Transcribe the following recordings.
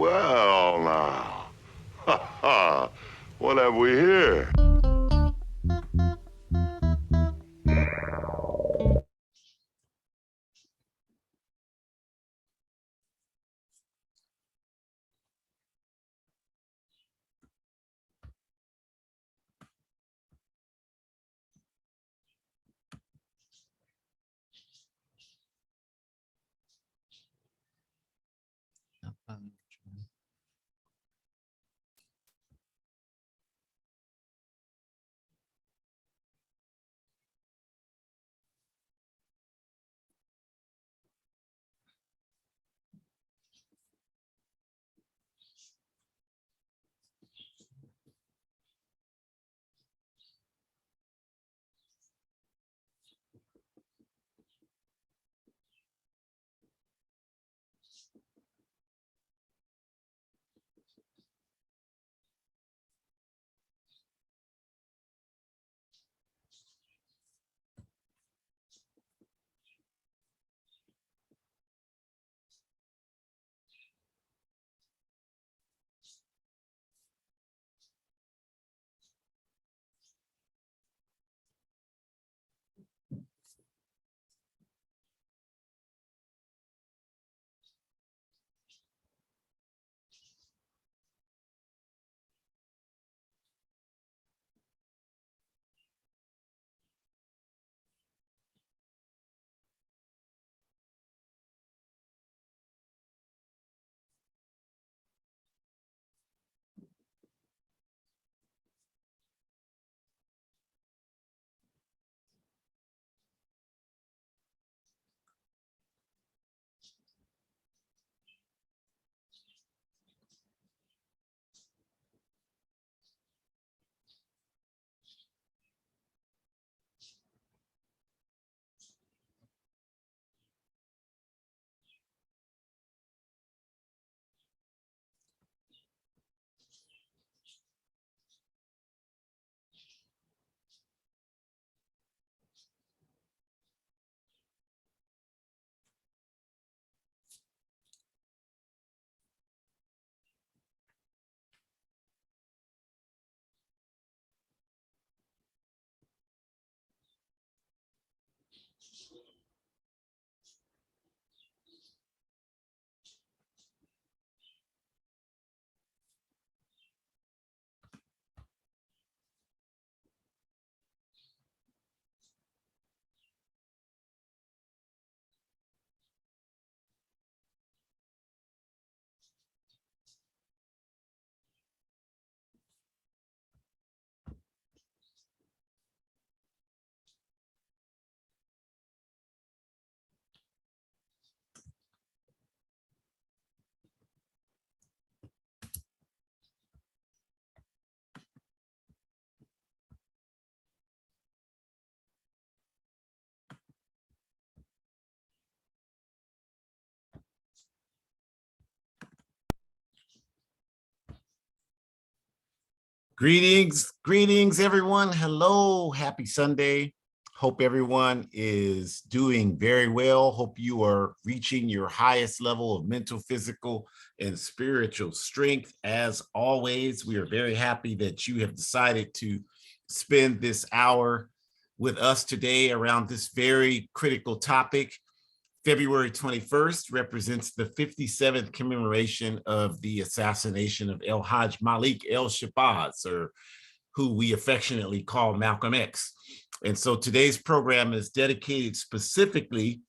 Well, now, ha ha, what have we here? Greetings, everyone. Hello, happy Sunday. Hope everyone is doing very well. Hope you are reaching your highest level of mental, physical, and spiritual strength. As always, we are very happy that you have decided to spend this hour with us today around this very critical topic. February 21st represents the 57th commemoration of the assassination of El Hajj Malik El Shabazz, or who we affectionately call Malcolm X. And so today's program is dedicated specifically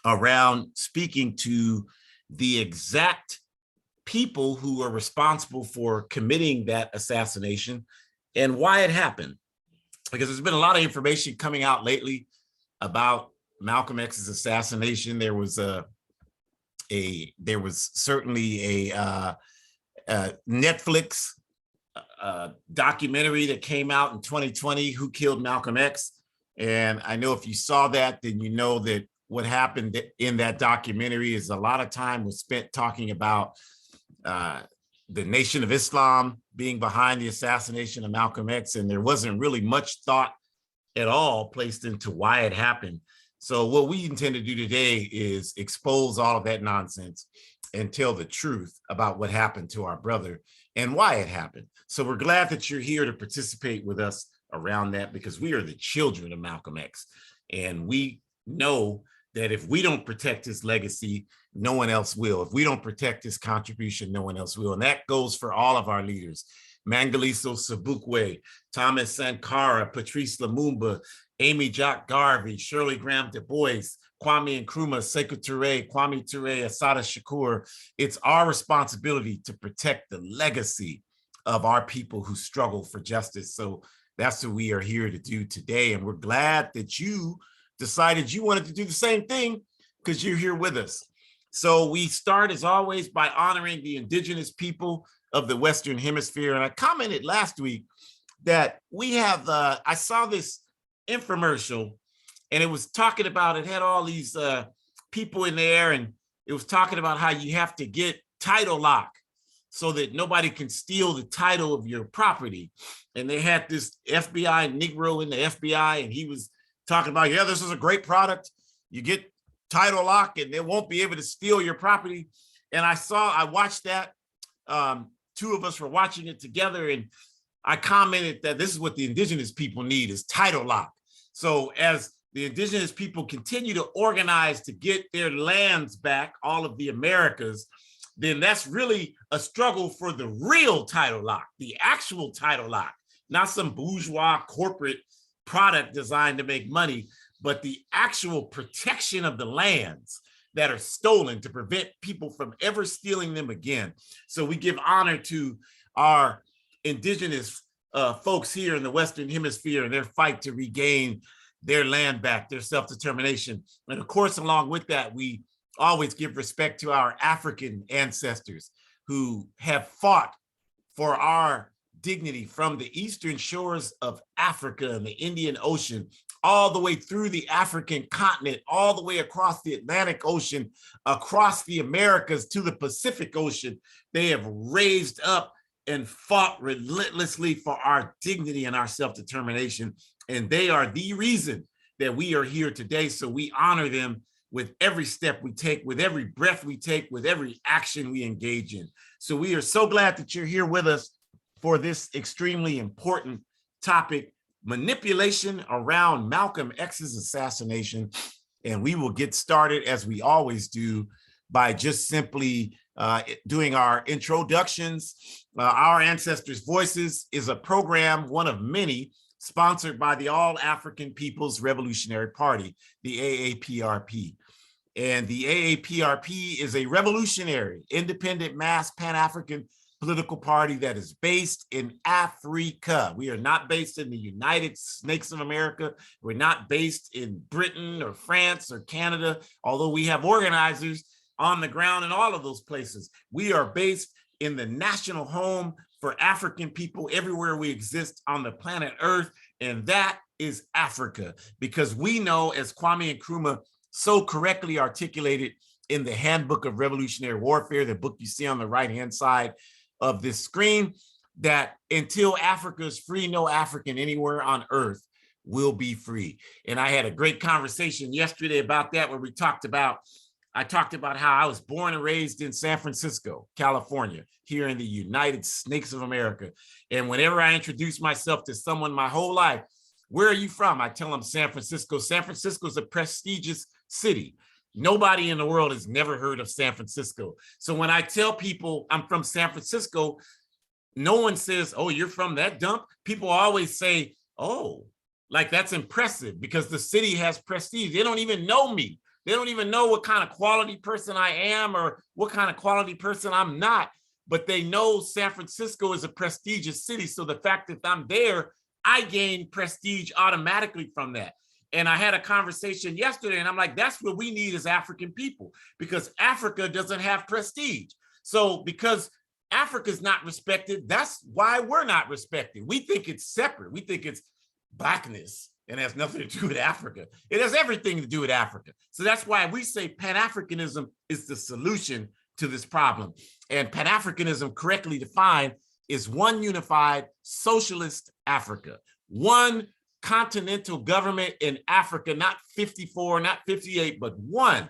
around speaking to the exact people who are responsible for committing that assassination and why it happened. Because there's been a lot of information coming out lately about Malcolm X's assassination. There was certainly a Netflix documentary that came out in 2020, Who Killed Malcolm X? And I know if you saw that, then you know that what happened in that documentary is a lot of time was spent talking about the Nation of Islam being behind the assassination of Malcolm X, and there wasn't really much thought at all placed into why it happened. So what we intend to do today is expose all of that nonsense and tell the truth about what happened to our brother and why it happened. So we're glad that you're here to participate with us around that, because we are the children of Malcolm X. And we know that if we don't protect his legacy, no one else will. If we don't protect his contribution, no one else will. And that goes for all of our leaders. Mangaliso Sobukwe, Thomas Sankara, Patrice Lumumba, Amy Jock Garvey, Shirley Graham Du Bois, Kwame Nkrumah, Sekou Touré, Kwame Touré, Assata Shakur. It's our responsibility to protect the legacy of our people who struggle for justice. So that's what we are here to do today. And we're glad that you decided you wanted to do the same thing, because you're here with us. So we start, as always, by honoring the indigenous people of the Western Hemisphere. And I commented last week that we have, I saw this infomercial, and it was talking about, it had all these people in there, and it was talking about how you have to get title lock so that nobody can steal the title of your property. And they had this FBI Negro in the FBI, and he was talking about, yeah, this is a great product. You get title lock and they won't be able to steal your property. And I watched that. Two of us were watching it together, and I commented that this is what the indigenous people need, is title lock. So as the indigenous people continue to organize to get their lands back, all of the Americas, then that's really a struggle for the real title lock, the actual title lock, not some bourgeois corporate product designed to make money, but the actual protection of the lands that are stolen to prevent people from ever stealing them again. So we give honor to our indigenous folks here in the Western Hemisphere and their fight to regain their land back, their self-determination. And of course, along with that, we always give respect to our African ancestors who have fought for our dignity from the eastern shores of Africa and the Indian Ocean, all the way through the African continent, all the way across the Atlantic Ocean, across the Americas to the Pacific Ocean. They have raised up and fought relentlessly for our dignity and our self-determination. And they are the reason that we are here today. So we honor them with every step we take, with every breath we take, with every action we engage in. So we are so glad that you're here with us for this extremely important topic, manipulation around Malcolm X's assassination. And we will get started, as we always do, by just simply doing our introductions. Our Ancestors' Voices is a program, one of many, sponsored by the All African People's Revolutionary Party, the AAPRP. And the AAPRP is a revolutionary, independent, mass, Pan-African political party that is based in Africa. We are not based in the United Snakes of America. We're not based in Britain or France or Canada, although we have organizers on the ground in all of those places. We are based in the national home for African people everywhere we exist on the planet Earth, and that is Africa. Because we know, as Kwame Nkrumah so correctly articulated in the Handbook of Revolutionary Warfare, the book you see on the right-hand side of this screen, that until Africa is free, no African anywhere on earth will be free. And I had a great conversation yesterday about that, where I talked about how I was born and raised in San Francisco, California, here in the United Snakes of America. And whenever I introduce myself to someone my whole life, where are you from? I tell them San Francisco. San Francisco is a prestigious city. Nobody in the world has never heard of San Francisco. So when I tell people I'm from San Francisco, no one says, oh, you're from that dump. People always say, oh, like that's impressive, because the city has prestige. They don't even know me. They don't even know what kind of quality person I am or what kind of quality person I'm not, but they know San Francisco is a prestigious city. So the fact that I'm there, I gain prestige automatically from that. And I had a conversation yesterday, and I'm like, that's what we need as African people, because Africa doesn't have prestige. So because Africa is not respected, that's why we're not respected. We think it's separate. We think it's Blackness and has nothing to do with Africa. It has everything to do with Africa. So that's why we say Pan-Africanism is the solution to this problem. And Pan-Africanism, correctly defined, is one unified socialist Africa, one continental government in Africa, not 54, not 58, but one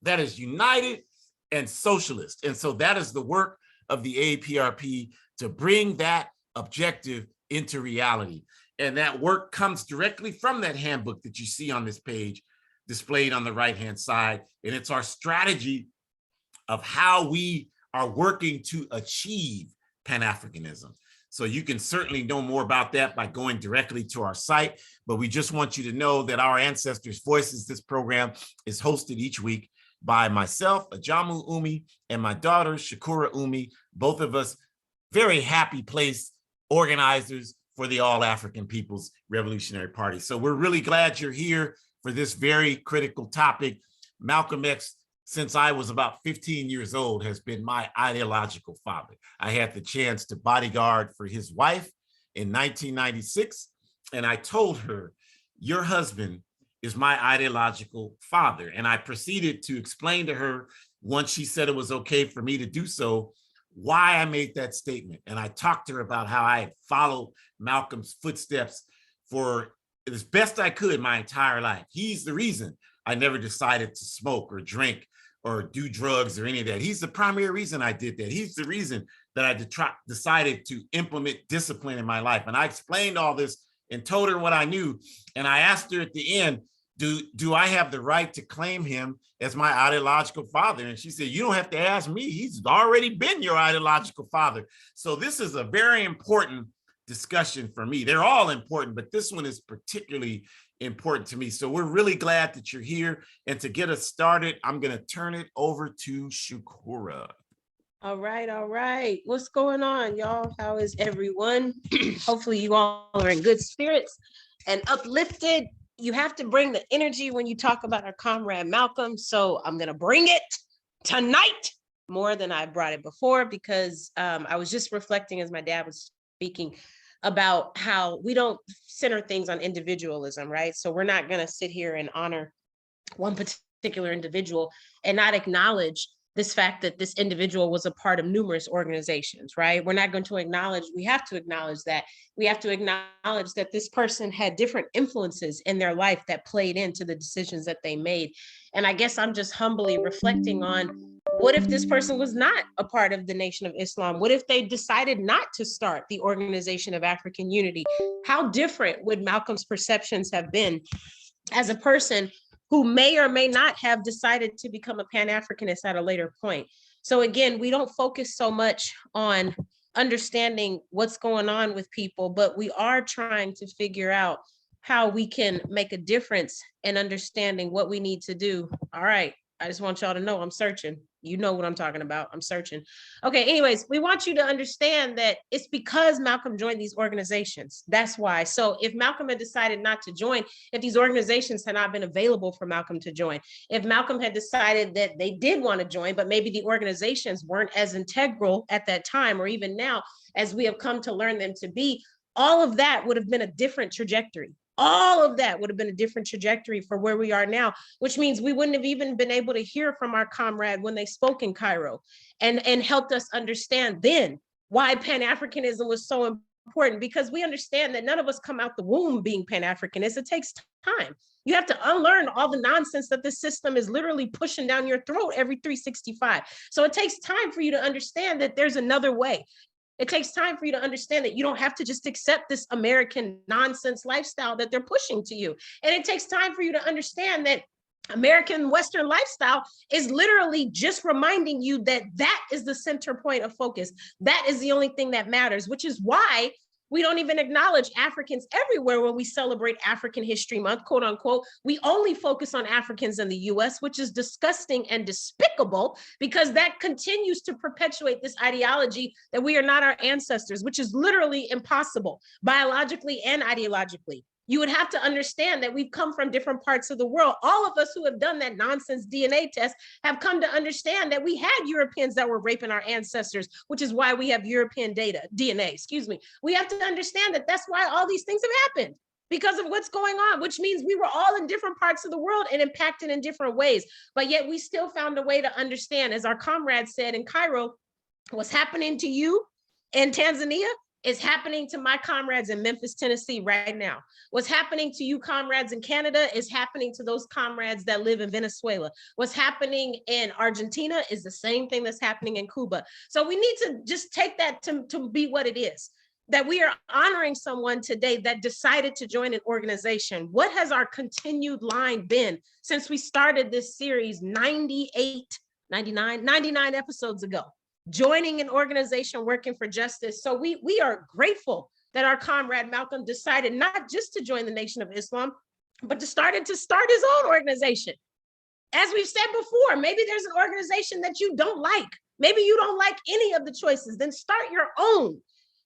that is united and socialist. And so that is the work of the AAPRP, to bring that objective into reality. And that work comes directly from that handbook that you see on this page, displayed on the right-hand side. And it's our strategy of how we are working to achieve Pan-Africanism. So you can certainly know more about that by going directly to our site. But we just want you to know that our Ancestors' Voices, this program, is hosted each week by myself, Ajamu Umi, and my daughter, Shakura Umi, both of us very happy place organizers for the All African People's Revolutionary Party. So we're really glad you're here for this very critical topic. Malcolm X, since I was about 15 years old, has been my ideological father. I had the chance to bodyguard for his wife in 1996, and I told her, your husband is my ideological father. And I proceeded to explain to her, once she said it was okay for me to do so, why I made that statement. And I talked to her about how I had followed Malcolm's footsteps for as best I could my entire life. He's the reason I never decided to smoke or drink or do drugs or any of that. He's the primary reason I did that. He's the reason that I decided to implement discipline in my life. And I explained all this and told her what I knew. And I asked her at the end, do I have the right to claim him as my ideological father? And she said, you don't have to ask me. He's already been your ideological father. So this is a very important discussion for me. They're all important, but this one is particularly important to me. So we're really glad that you're here. And to get us started, I'm going to turn it over to Shakura. All right, all right. What's going on, y'all? How is everyone? Hopefully you all are in good spirits and uplifted. You have to bring the energy when you talk about our comrade Malcolm. So I'm going to bring it tonight more than I brought it before, because I was just reflecting as my dad was speaking about how we don't center things on individualism, right? So we're not going to sit here and honor one particular individual and not acknowledge this fact that this individual was a part of numerous organizations, right? We're not going to acknowledge, we have to acknowledge that. We have to acknowledge that this person had different influences in their life that played into the decisions that they made. And I guess I'm just humbly reflecting on, what if this person was not a part of the Nation of Islam? What if they decided not to start the Organization of African Unity? How different would Malcolm's perceptions have been as a person who may or may not have decided to become a Pan-Africanist at a later point? So again, we don't focus so much on understanding what's going on with people, but we are trying to figure out how we can make a difference in understanding what we need to do. All right, I just want y'all to know I'm searching. You know what I'm talking about. I'm searching. Okay, anyways, we want you to understand that it's because Malcolm joined these organizations. That's why. So if Malcolm had decided not to join, if these organizations had not been available for Malcolm to join, if Malcolm had decided that they did want to join, but maybe the organizations weren't as integral at that time, or even now, as we have come to learn them to be, all of that would have been a different trajectory. All of that would have been a different trajectory for where we are now, which means we wouldn't have even been able to hear from our comrade when they spoke in Cairo and helped us understand then why Pan-Africanism was so important, because we understand that none of us come out the womb being Pan-Africanists. It takes time. You have to unlearn all the nonsense that the system is literally pushing down your throat every 365. So it takes time for you to understand that there's another way. It takes time for you to understand that you don't have to just accept this American nonsense lifestyle that they're pushing to you. And it takes time for you to understand that American Western lifestyle is literally just reminding you that that is the center point of focus. That is the only thing that matters, which is why we don't even acknowledge Africans everywhere when we celebrate African History Month, quote unquote. We only focus on Africans in the US, which is disgusting and despicable, because that continues to perpetuate this ideology that we are not our ancestors, which is literally impossible, biologically and ideologically. You would have to understand that we've come from different parts of the world. All of us who have done that nonsense DNA test have come to understand that we had Europeans that were raping our ancestors, which is why we have European DNA, excuse me. We have to understand that that's why all these things have happened, because of what's going on, which means we were all in different parts of the world and impacted in different ways. But yet we still found a way to understand, as our comrade said in Cairo, what's happening to you in Tanzania is happening to my comrades in Memphis, Tennessee right now. What's happening to you comrades in Canada is happening to those comrades that live in Venezuela. What's happening in Argentina is the same thing that's happening in Cuba. So we need to just take that to be what it is, that we are honoring someone today that decided to join an organization. What has our continued line been since we started this series 99 episodes ago? Joining an organization working for justice. So we are grateful that our comrade Malcolm decided not just to join the Nation of Islam, but to start his own organization. As we've said before, maybe there's an organization that you don't like. Maybe you don't like any of the choices, then start your own.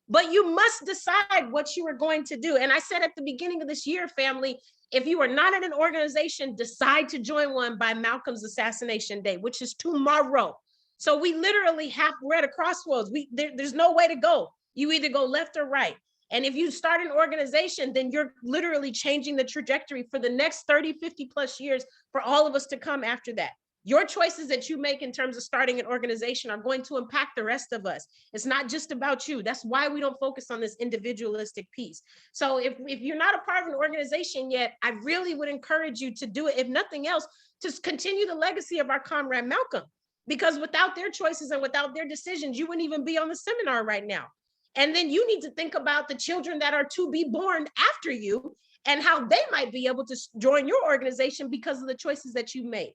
But you must decide what you are going to do. And I said at the beginning of this year, family, if you are not in an organization, decide to join one by Malcolm's assassination day, which is tomorrow. So we literally we're at a crossroads. There's no way to go. You either go left or right. And if you start an organization, then you're literally changing the trajectory for the next 30, 50 plus years for all of us to come after that. Your choices that you make in terms of starting an organization are going to impact the rest of us. It's not just about you. That's why we don't focus on this individualistic piece. So if you're not a part of an organization yet, I really would encourage you to do it. If nothing else, to continue the legacy of our comrade Malcolm. Because without their choices and without their decisions, you wouldn't even be on the seminar right now. And then you need to think about the children that are to be born after you and how they might be able to join your organization because of the choices that you made.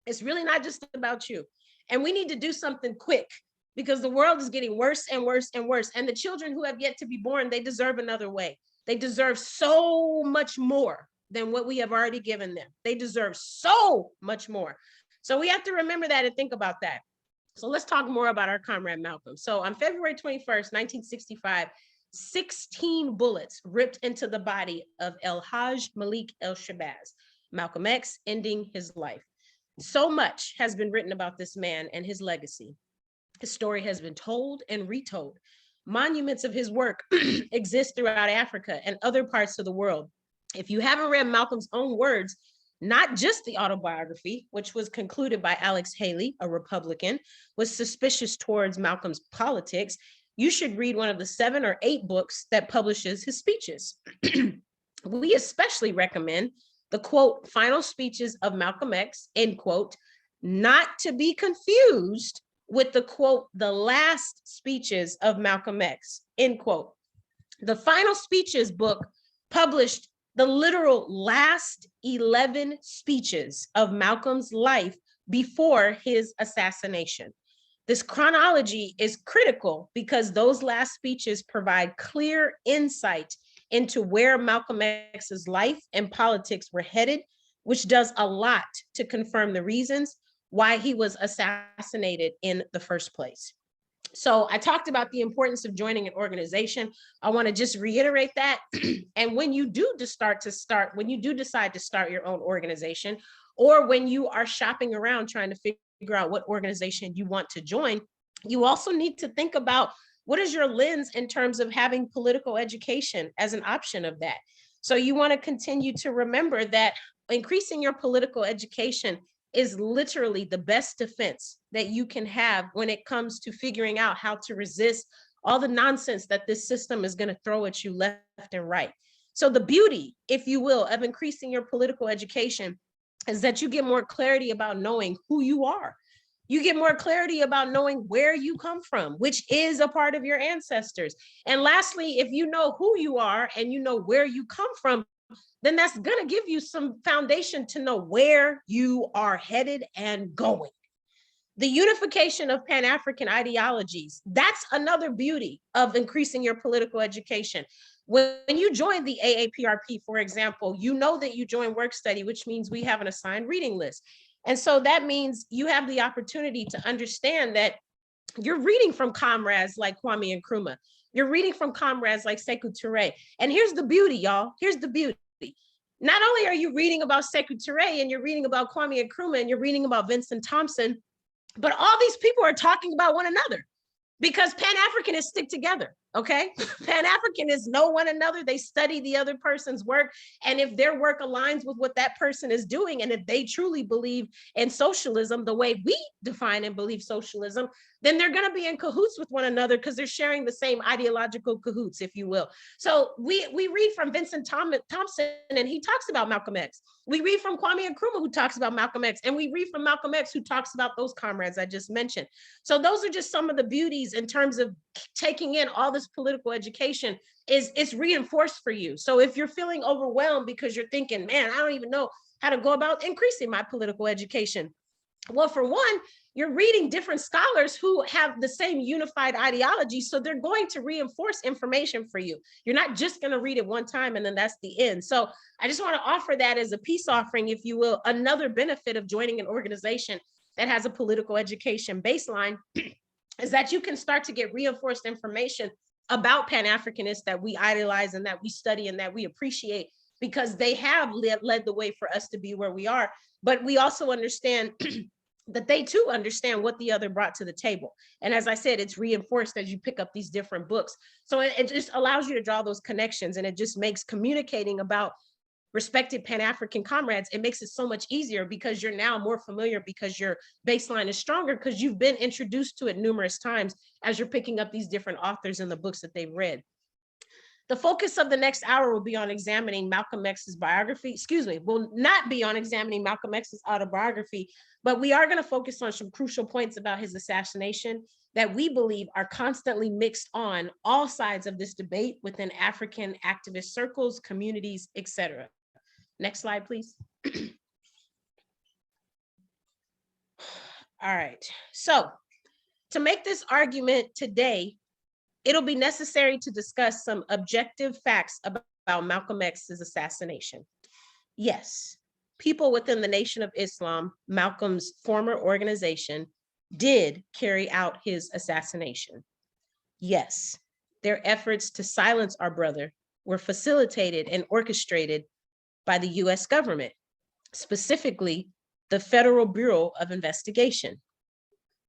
It's really not just about you. And we need to do something quick because the world is getting worse and worse and worse. And the children who have yet to be born, they deserve another way. They deserve so much more than what we have already given them. They deserve so much more. So we have to remember that and think about that. So let's talk more about our comrade Malcolm. So on February 21st, 1965, 16 bullets ripped into the body of El Haj Malik El Shabazz, Malcolm X, ending his life. So much has been written about this man and his legacy. His story has been told and retold. Monuments of his work exist throughout Africa and other parts of the world. If you haven't read Malcolm's own words, not just the autobiography, which was concluded by Alex Haley, a Republican, was suspicious towards Malcolm's politics, you should read one of the 7 or 8 books that publishes his speeches. We especially recommend the quote, final speeches of Malcolm X, end quote, not to be confused with the quote, the last speeches of Malcolm X, end quote. The final speeches book published the literal last 11 speeches of Malcolm's life before his assassination. This chronology is critical because those last speeches provide clear insight into where Malcolm X's life and politics were headed, which does a lot to confirm the reasons why he was assassinated in the first place. So I talked about the importance of joining an organization. I want to just reiterate that. And when you do decide to start your own organization, or when you are shopping around trying to figure out what organization you want to join, you also need to think about what is your lens in terms of having political education as an option of that. So you want to continue to remember that increasing your political education is literally the best defense that you can have when it comes to figuring out how to resist all the nonsense that this system is going to throw at you left and right. So the beauty, if you will, of increasing your political education is that you get more clarity about knowing who you are. You get more clarity about knowing where you come from, which is a part of your ancestors. And lastly, if you know who you are and you know where you come from, then that's going to give you some foundation to know where you are headed and going. The unification of Pan-African ideologies, that's another beauty of increasing your political education. When you join the AAPRP, for example, you know that you join work study, which means we have an assigned reading list. And so that means you have the opportunity to understand that you're reading from comrades like Kwame Nkrumah. You're reading from comrades like Sekou Touré. And here's the beauty, y'all. Here's the beauty. Not only are you reading about Sekou Touré and you're reading about Kwame Nkrumah and you're reading about Vincent Thompson, but all these people are talking about one another because Pan-Africanists stick together. Okay, Pan-Africanists know one another. They study the other person's work. And if their work aligns with what that person is doing, and if they truly believe in socialism the way we define and believe socialism, then they're going to be in cahoots with one another because they're sharing the same ideological cahoots, if you will. So we read from Vincent Thompson, and he talks about Malcolm X. We read from Kwame Nkrumah, who talks about Malcolm X, and we read from Malcolm X, who talks about those comrades I just mentioned. So those are just some of the beauties in terms of taking in all this political education. Is it's reinforced for you. So if you're feeling overwhelmed because you're thinking, man, I don't even know how to go about increasing my political education. Well, for one, you're reading different scholars who have the same unified ideology, so they're going to reinforce information for you. You're not just going to read it one time and then that's the end. So I just want to offer that as a peace offering, if you will, another benefit of joining an organization that has a political education baseline is that you can start to get reinforced information about Pan-Africanists that we idolize and that we study and that we appreciate, because they have led the way for us to be where we are. But we also understand that they too understand what the other brought to the table. And as I said, it's reinforced as you pick up these different books. So it just allows you to draw those connections, and it just makes communicating about respected Pan-African comrades, it makes it so much easier because you're now more familiar, because your baseline is stronger, because you've been introduced to it numerous times as you're picking up these different authors and the books that they've read. The focus of the next hour will be on examining Malcolm X's biography. Excuse me, will not be on examining Malcolm X's autobiography, but we are going to focus on some crucial points about his assassination that we believe are constantly mixed on all sides of this debate within African activist circles, communities, etc. Next slide, please. All right, so to make this argument today, it'll be necessary to discuss some objective facts about Malcolm X's assassination. Yes, people within the Nation of Islam, Malcolm's former organization, did carry out his assassination. Yes, their efforts to silence our brother were facilitated and orchestrated by the US government, specifically the Federal Bureau of Investigation.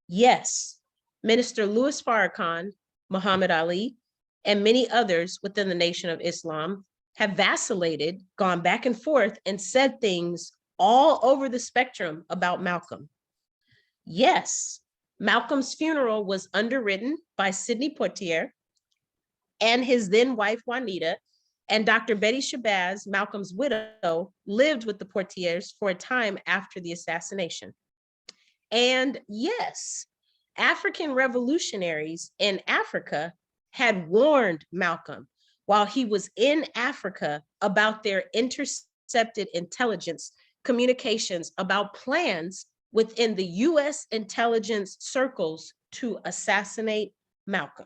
Yes, Minister Louis Farrakhan, Muhammad Ali, and many others within the Nation of Islam have vacillated, gone back and forth, and said things all over the spectrum about Malcolm. Yes, Malcolm's funeral was underwritten by Sidney Poitier and his then wife, Juanita, and Dr. Betty Shabazz, Malcolm's widow, lived with the Poitiers for a time after the assassination. And yes, African revolutionaries in Africa had warned Malcolm while he was in Africa about their intercepted intelligence communications about plans within the US intelligence circles to assassinate Malcolm.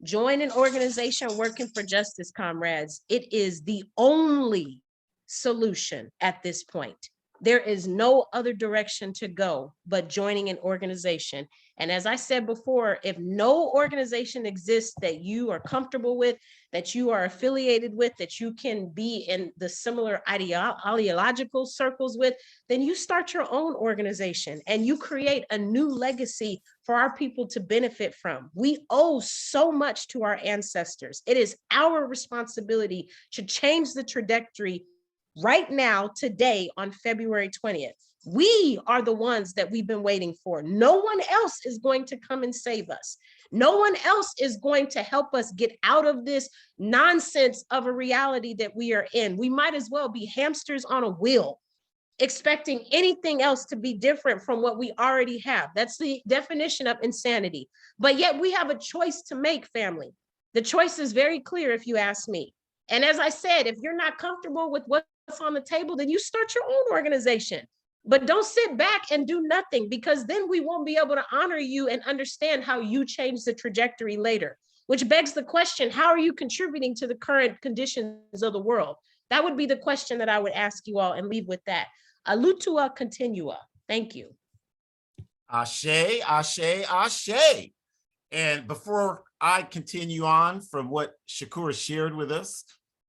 Join an organization working for justice, comrades. It is the only solution at this point. There is no other direction to go but joining an organization. And as I said before, if no organization exists that you are comfortable with, that you are affiliated with, that you can be in the similar ideological circles with, then you start your own organization and you create a new legacy for our people to benefit from. We owe so much to our ancestors. It is our responsibility to change the trajectory right now, today, on February 20th. We are the ones that we've been waiting for. No one else is going to come and save us. No one else is going to help us get out of this nonsense of a reality that we are in. We might as well be hamsters on a wheel, expecting anything else to be different from what we already have. That's the definition of insanity. But yet we have a choice to make, family. The choice is very clear if you ask me. And as I said, if you're not comfortable with what's on the table, then you start your own organization. But don't sit back and do nothing, because then we won't be able to honor you and understand how you change the trajectory later, which begs the question, how are you contributing to the current conditions of the world? That would be the question that I would ask you all, and leave with that. Alutua continua. Thank you. Ashe, ashe, ashe. And before I continue on from what Shakura shared with us,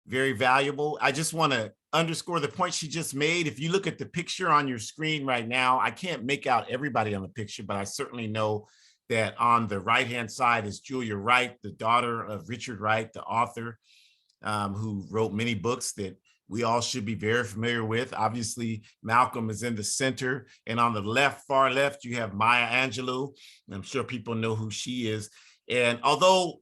very valuable, I just want to underscore the point she just made. If you look at the picture on your screen right now, I can't make out everybody on the picture, but I certainly know that on the right-hand side is Julia Wright, the daughter of Richard Wright, the author, who wrote many books that we all should be very familiar with. Obviously, Malcolm is in the center, and on the left, far left, you have Maya Angelou. I'm sure people know who she is. And although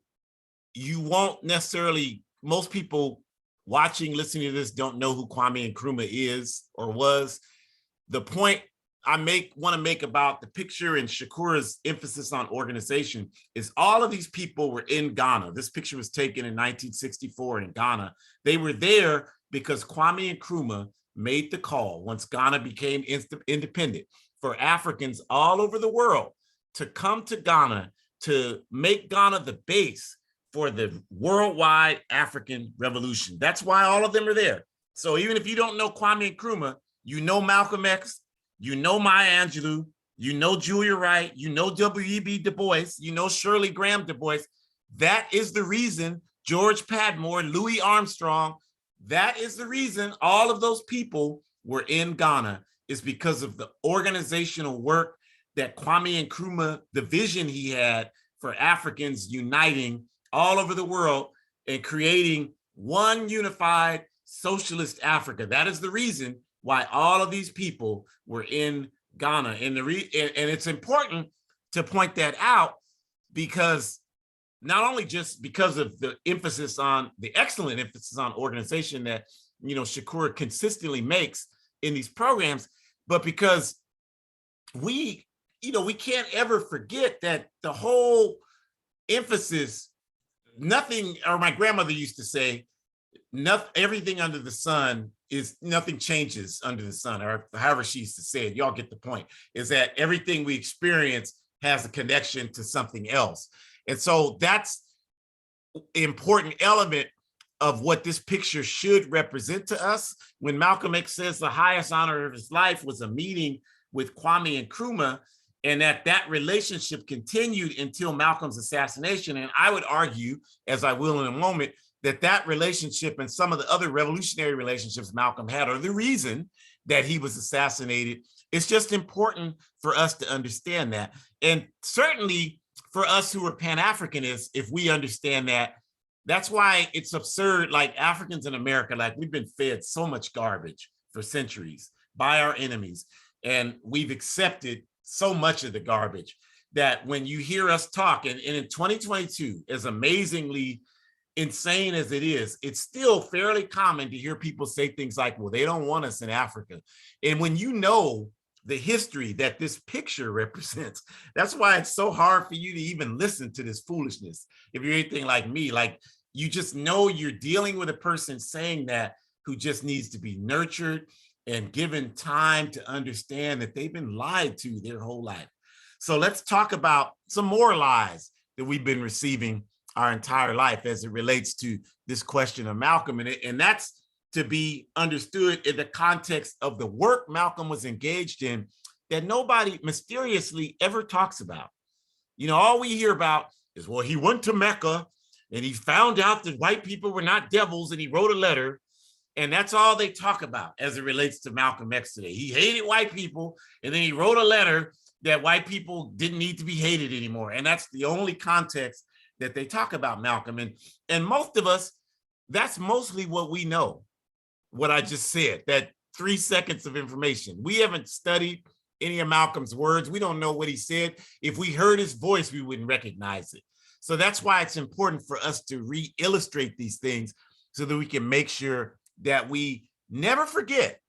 you won't necessarily, most people watching, listening to this don't know who Kwame Nkrumah is or was. The point I want to make about the picture and Shakura's emphasis on organization is all of these people were in Ghana. This picture was taken in 1964 in Ghana. They were there because Kwame Nkrumah made the call once Ghana became independent for Africans all over the world to come to Ghana to make Ghana the base for the worldwide African revolution. That's why all of them are there. So even if you don't know Kwame Nkrumah, you know Malcolm X, you know Maya Angelou, you know Julia Wright, you know W.E.B. Du Bois, you know Shirley Graham Du Bois. That is the reason George Padmore, Louis Armstrong, that is the reason all of those people were in Ghana, is because of the organizational work that Kwame Nkrumah, the vision he had for Africans uniting all over the world and creating one unified socialist Africa. That is the reason why all of these people were in Ghana. And it's important to point that out, because not only just because of the emphasis on the excellent emphasis on organization that, Shakura consistently makes in these programs, but because we can't ever forget that the whole emphasis, nothing, or my grandmother used to say, everything under the sun is, nothing changes under the sun, or however she used to say it, y'all get the point, is that everything we experience has a connection to something else. And so that's an important element of what this picture should represent to us. When Malcolm X says the highest honor of his life was a meeting with Kwame Nkrumah, and that relationship continued until Malcolm's assassination. And I would argue, as I will in a moment, that relationship and some of the other revolutionary relationships Malcolm had are the reason that he was assassinated. It's just important for us to understand that. And certainly for us who are Pan-Africanists, if we understand that, that's why it's absurd, like Africans in America, like we've been fed so much garbage for centuries by our enemies. And we've accepted so much of the garbage that when you hear us talk, and in 2022, as amazingly insane as it is, it's still fairly common to hear people say things like, well, they don't want us in Africa. And when you know the history that this picture represents, that's why it's so hard for you to even listen to this foolishness. If you're anything like me, like you just know you're dealing with a person saying that who just needs to be nurtured and given time to understand that they've been lied to their whole life. So let's talk about some more lies that we've been receiving our entire life as it relates to this question of Malcolm. And that's to be understood in the context of the work Malcolm was engaged in that nobody mysteriously ever talks about. All we hear about is, well, he went to Mecca and he found out that white people were not devils and he wrote a letter. And that's all they talk about as it relates to Malcolm X today. He hated white people, and then he wrote a letter that white people didn't need to be hated anymore. And that's the only context that they talk about Malcolm. And most of us, that's mostly what we know, what I just said, that 3 seconds of information. We haven't studied any of Malcolm's words. We don't know what he said. If we heard his voice, we wouldn't recognize it. So that's why it's important for us to re-illustrate these things so that we can make sure that we never forget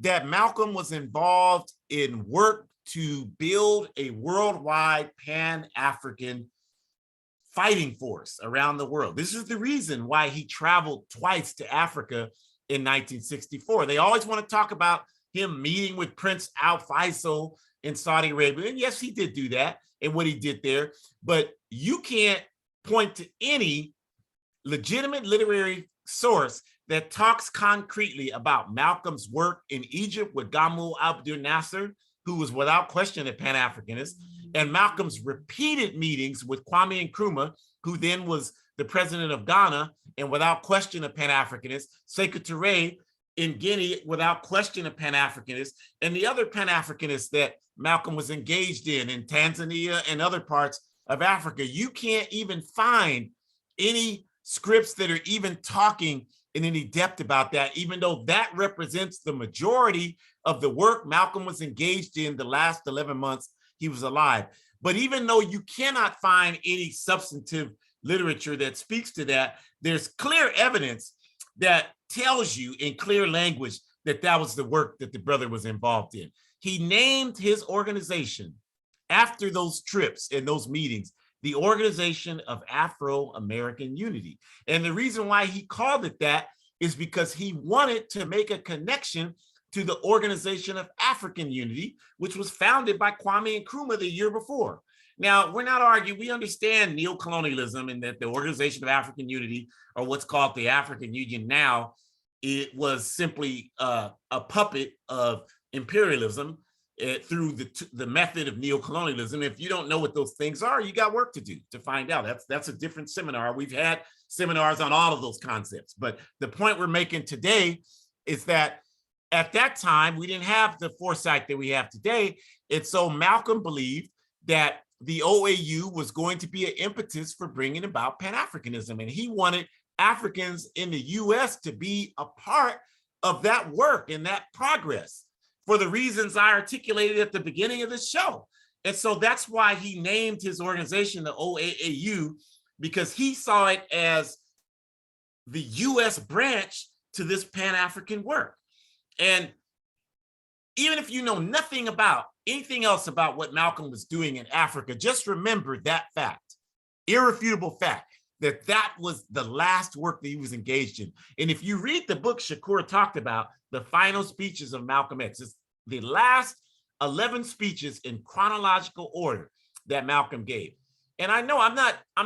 that Malcolm was involved in work to build a worldwide Pan-African fighting force around the world. This is the reason why he traveled twice to Africa in 1964. They always want to talk about him meeting with Prince Al Faisal in Saudi Arabia. And yes, he did do that and what he did there, but you can't point to any legitimate literary source that talks concretely about Malcolm's work in Egypt with Gamal Abdel Nasser, who was without question a Pan-Africanist, and Malcolm's repeated meetings with Kwame Nkrumah, who then was the president of Ghana, and without question a Pan-Africanist, Sekou Touré in Guinea, without question, a Pan-Africanist, and the other Pan-Africanists that Malcolm was engaged in Tanzania and other parts of Africa. You can't even find any scripts that are even talking in any depth about that, even though that represents the majority of the work Malcolm was engaged in the last 11 months he was alive. But even though you cannot find any substantive literature that speaks to that, there's clear evidence that tells you in clear language that that was the work that the brother was involved in. He named his organization after those trips and those meetings, the Organization of Afro-American Unity. And the reason why he called it that is because he wanted to make a connection to the Organization of African Unity, which was founded by Kwame Nkrumah the year before. Now, we're not arguing, we understand neocolonialism and that the Organization of African Unity, or what's called the African Union now, it was simply a puppet of imperialism through the method of neocolonialism. If you don't know what those things are, you got work to do to find out. That's a different seminar. We've had seminars on all of those concepts. But the point we're making today is that at that time, we didn't have the foresight that we have today. And so Malcolm believed that the OAU was going to be an impetus for bringing about Pan-Africanism. And he wanted Africans in the US to be a part of that work and that progress for the reasons I articulated at the beginning of the show. And so that's why he named his organization the OAAU, because he saw it as the US branch to this Pan-African work. And even if you know nothing about anything else about what Malcolm was doing in Africa, just remember that fact, irrefutable fact, that that was the last work that he was engaged in. And if you read the book Shakur talked about, The Final Speeches of Malcolm X, it's the last 11 speeches in chronological order that Malcolm gave. And I know I'm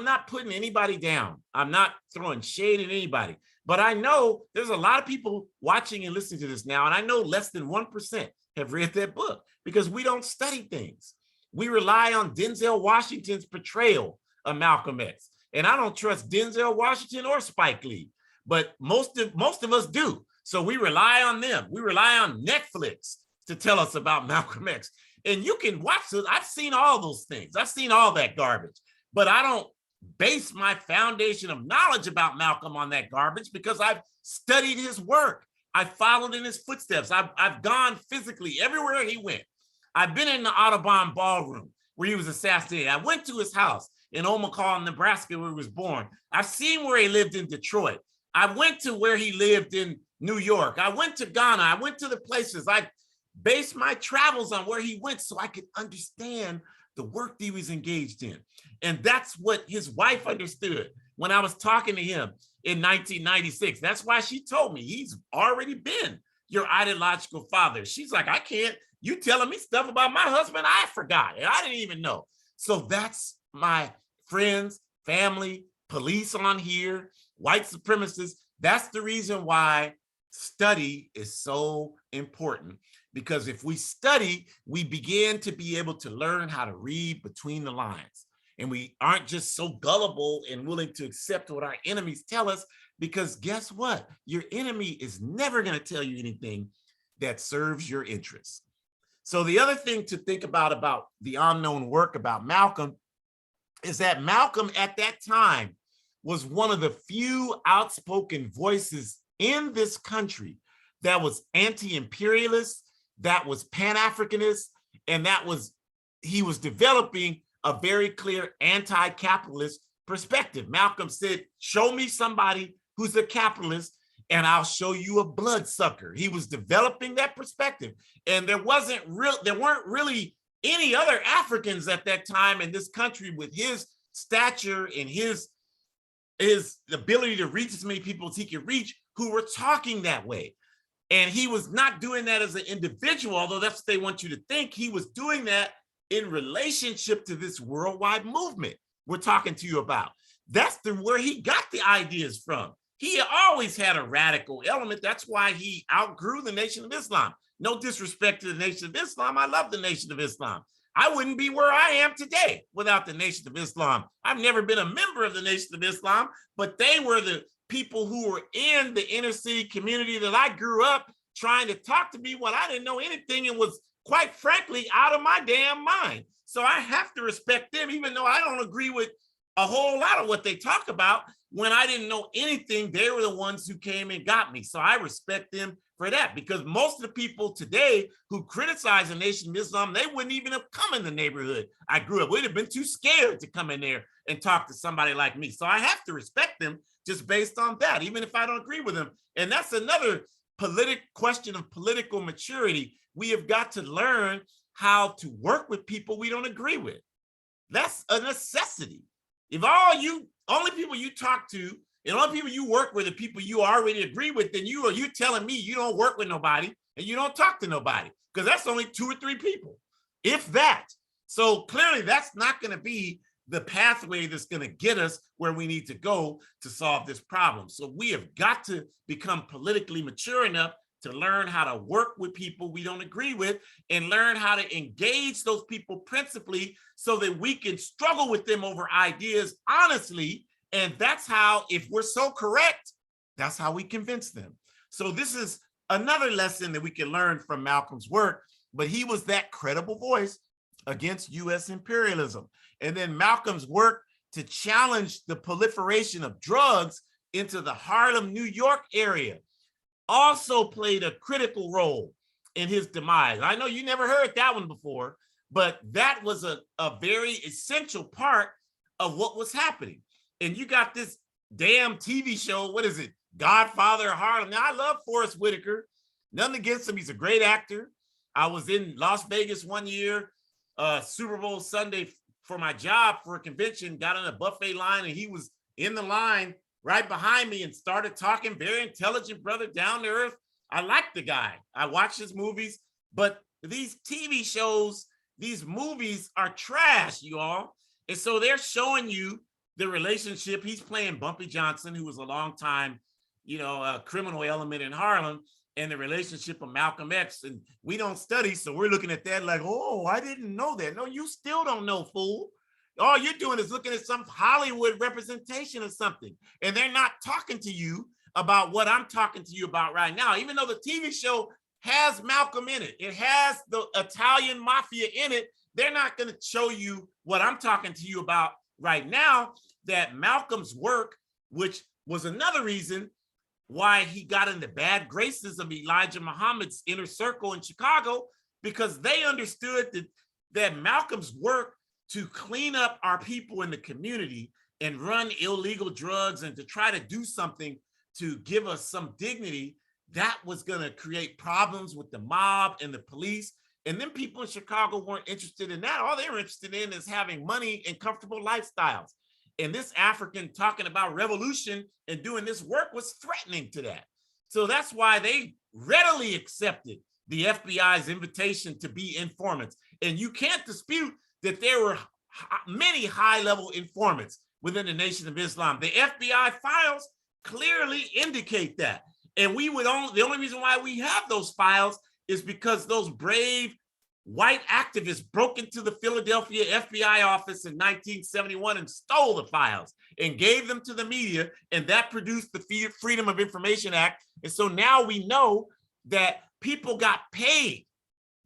not putting anybody down. I'm not throwing shade at anybody, but I know there's a lot of people watching and listening to this now, and I know less than 1% have read that book because we don't study things. We rely on Denzel Washington's portrayal of Malcolm X. And I don't trust Denzel Washington or Spike Lee, but most of us do. So we rely on them. We rely on Netflix to tell us about Malcolm X. And you can watch it. I've seen all those things. I've seen all that garbage, but I don't base my foundation of knowledge about Malcolm on that garbage because I've studied his work. I followed in his footsteps. I've gone physically everywhere he went. I've been in the Audubon ballroom where he was assassinated. I went to his house in Omaha, Nebraska, where he was born. I've seen where he lived in Detroit. I went to where he lived in New York. I went to Ghana. I went to the places. I based my travels on where he went so I could understand the work that he was engaged in. And that's what his wife understood when I was talking to him in 1996. That's why she told me he's already been your ideological father. She's like, I can't, you telling me stuff about my husband I forgot and I didn't even know. So that's my friends, family, police on here, white supremacists. That's the reason why study is so important, because if we study, we begin to be able to learn how to read between the lines. And we aren't just so gullible and willing to accept what our enemies tell us, because guess what? Your enemy is never going to tell you anything that serves your interests. So the other thing to think about the unknown work about Malcolm is that Malcolm at that time was one of the few outspoken voices in this country that was anti-imperialist, that was Pan-Africanist, and he was developing a very clear anti-capitalist perspective. Malcolm said, show me somebody who's a capitalist and I'll show you a bloodsucker. He was developing that perspective. And there weren't really any other Africans at that time in this country with his stature and his ability to reach as many people as he could reach who were talking that way. And he was not doing that as an individual, although that's what they want you to think. He was doing that in relationship to this worldwide movement we're talking to you about. That's where he got the ideas from. He always had a radical element. That's why he outgrew the Nation of Islam. No disrespect to the Nation of Islam. I love the Nation of Islam. I wouldn't be where I am today without the Nation of Islam. I've never been a member of the Nation of Islam, but they were people who were in the inner city community that I grew up trying to talk to me when I didn't know anything and was, quite frankly, out of my damn mind. So I have to respect them, even though I don't agree with a whole lot of what they talk about. When I didn't know anything, they were the ones who came and got me. So I respect them for that, because most of the people today who criticize the Nation of Islam, they wouldn't even have come in the neighborhood I grew up. We'd have been too scared to come in there and talk to somebody like me. So I have to respect them just based on that, even if I don't agree with them. And that's another question of political maturity. We have got to learn how to work with people we don't agree with. That's a necessity. If only people you talk to and only people you work with are people you already agree with, then you telling me you don't work with nobody and you don't talk to nobody, because that's only 2 or 3 people, if that. So clearly that's not going to be the pathway that's going to get us where we need to go to solve this problem. So we have got to become politically mature enough to learn how to work with people we don't agree with and learn how to engage those people principally so that we can struggle with them over ideas honestly. And that's how, if we're so correct, that's how we convince them. So this is another lesson that we can learn from Malcolm's work, but he was that credible voice against US imperialism. And then Malcolm's work to challenge the proliferation of drugs into the Harlem, New York area also played a critical role in his demise. I know you never heard that one before, but that was a very essential part of what was happening. And you got this damn TV show, what is it? Godfather of Harlem. Now, I love Forrest Whitaker. Nothing against him. He's a great actor. I was in Las Vegas one year, Super Bowl Sunday for my job for a convention, got on a buffet line, and he was in the line right behind me and started talking. Very intelligent brother, down to earth. I like the guy. I watch his movies, but these TV shows, these movies are trash, you all. And so they're showing you the relationship. He's playing Bumpy Johnson, who was a long time, criminal element in Harlem, and the relationship of Malcolm X. And we don't study, so we're looking at that like, oh, I didn't know that. No, you still don't know, fool. All you're doing is looking at some Hollywood representation of something, and they're not talking to you about what I'm talking to you about right now. Even though the TV show has Malcolm in it, it has the Italian mafia in it, they're not going to show you what I'm talking to you about right now, that Malcolm's work, which was another reason why he got in the bad graces of Elijah Muhammad's inner circle in Chicago, because they understood that Malcolm's work to clean up our people in the community and run illegal drugs and to try to do something to give us some dignity, that was going to create problems with the mob and the police. And then people in Chicago weren't interested in that. All they were interested in is having money and comfortable lifestyles. And this African talking about revolution and doing this work was threatening to that. So that's why they readily accepted the FBI's invitation to be informants. And you can't dispute that there were many high-level informants within the Nation of Islam. The FBI files clearly indicate that. And the only reason why we have those files is because those brave white activists broke into the Philadelphia FBI office in 1971 and stole the files and gave them to the media, and that produced the Freedom of Information Act. And so now we know that people got paid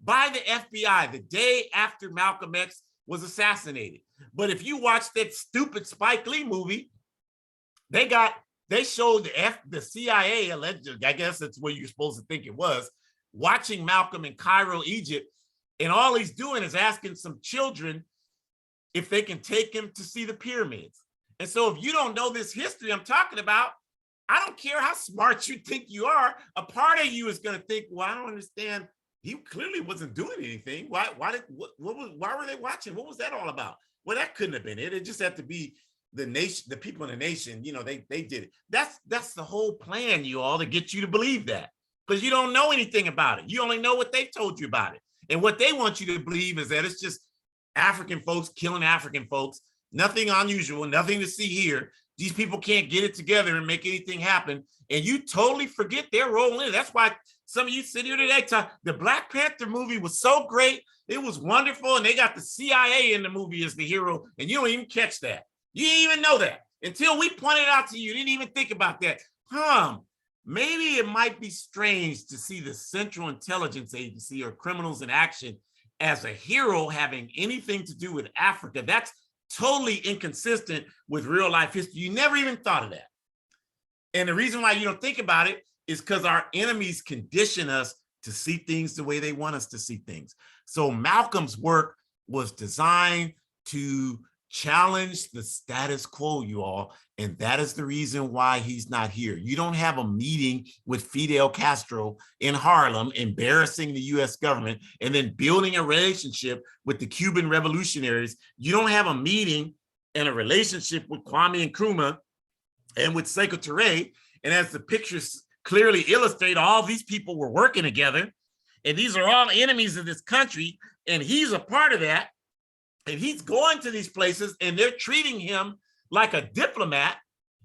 by the FBI the day after Malcolm X was assassinated. But if you watch that stupid Spike Lee movie, they showed the CIA, allegedly, I guess that's what you're supposed to think it was, watching Malcolm in Cairo, Egypt, and all he's doing is asking some children if they can take him to see the pyramids. And so if you don't know this history I'm talking about, I don't care how smart you think you are, a part of you is going to think, well, I don't understand. He clearly wasn't doing anything. Why were they watching? What was that all about? Well, that couldn't have been it. It just had to be the nation, the people in the nation, they did it. That's the whole plan, you all, to get you to believe that, because you don't know anything about it. You only know what they've told you about it. And what they want you to believe is that it's just African folks killing African folks, nothing unusual, nothing to see here. These people can't get it together and make anything happen. And you totally forget their role in it. That's why some of you sit here today, the Black Panther movie was so great. It was wonderful. And they got the CIA in the movie as the hero. And you don't even catch that. You didn't even know that. until we pointed out to you. You didn't even think about that. Maybe it might be strange to see the Central Intelligence Agency or criminals in action as a hero having anything to do with Africa. That's totally inconsistent with real life history. You never even thought of that. And the reason why you don't think about it is because our enemies condition us to see things the way they want us to see things. So Malcolm's work was designed to challenge the status quo, you all. And that is the reason why he's not here. You don't have a meeting with Fidel Castro in Harlem, embarrassing the US government, and then building a relationship with the Cuban revolutionaries. You don't have a meeting and a relationship with Kwame Nkrumah and with Sekou Touré. And as the pictures clearly illustrate, all these people were working together. And these are all enemies of this country. And he's a part of that. And he's going to these places and they're treating him like a diplomat.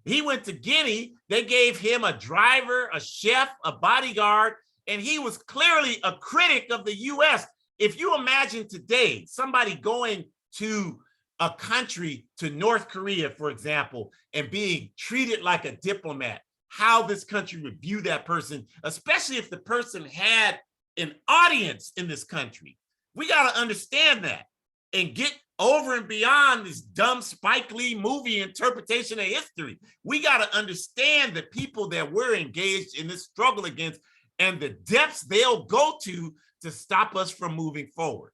He went to Guinea. They gave him a driver, a chef, a bodyguard, and he was clearly a critic of the US. If you imagine today, somebody going to a country, to North Korea, for example, and being treated like a diplomat, how this country would view that person, especially if the person had an audience in this country. We got to understand that and get over and beyond this dumb Spike Lee movie interpretation of history. We got to understand the people that we're engaged in this struggle against and the depths they'll go to stop us from moving forward.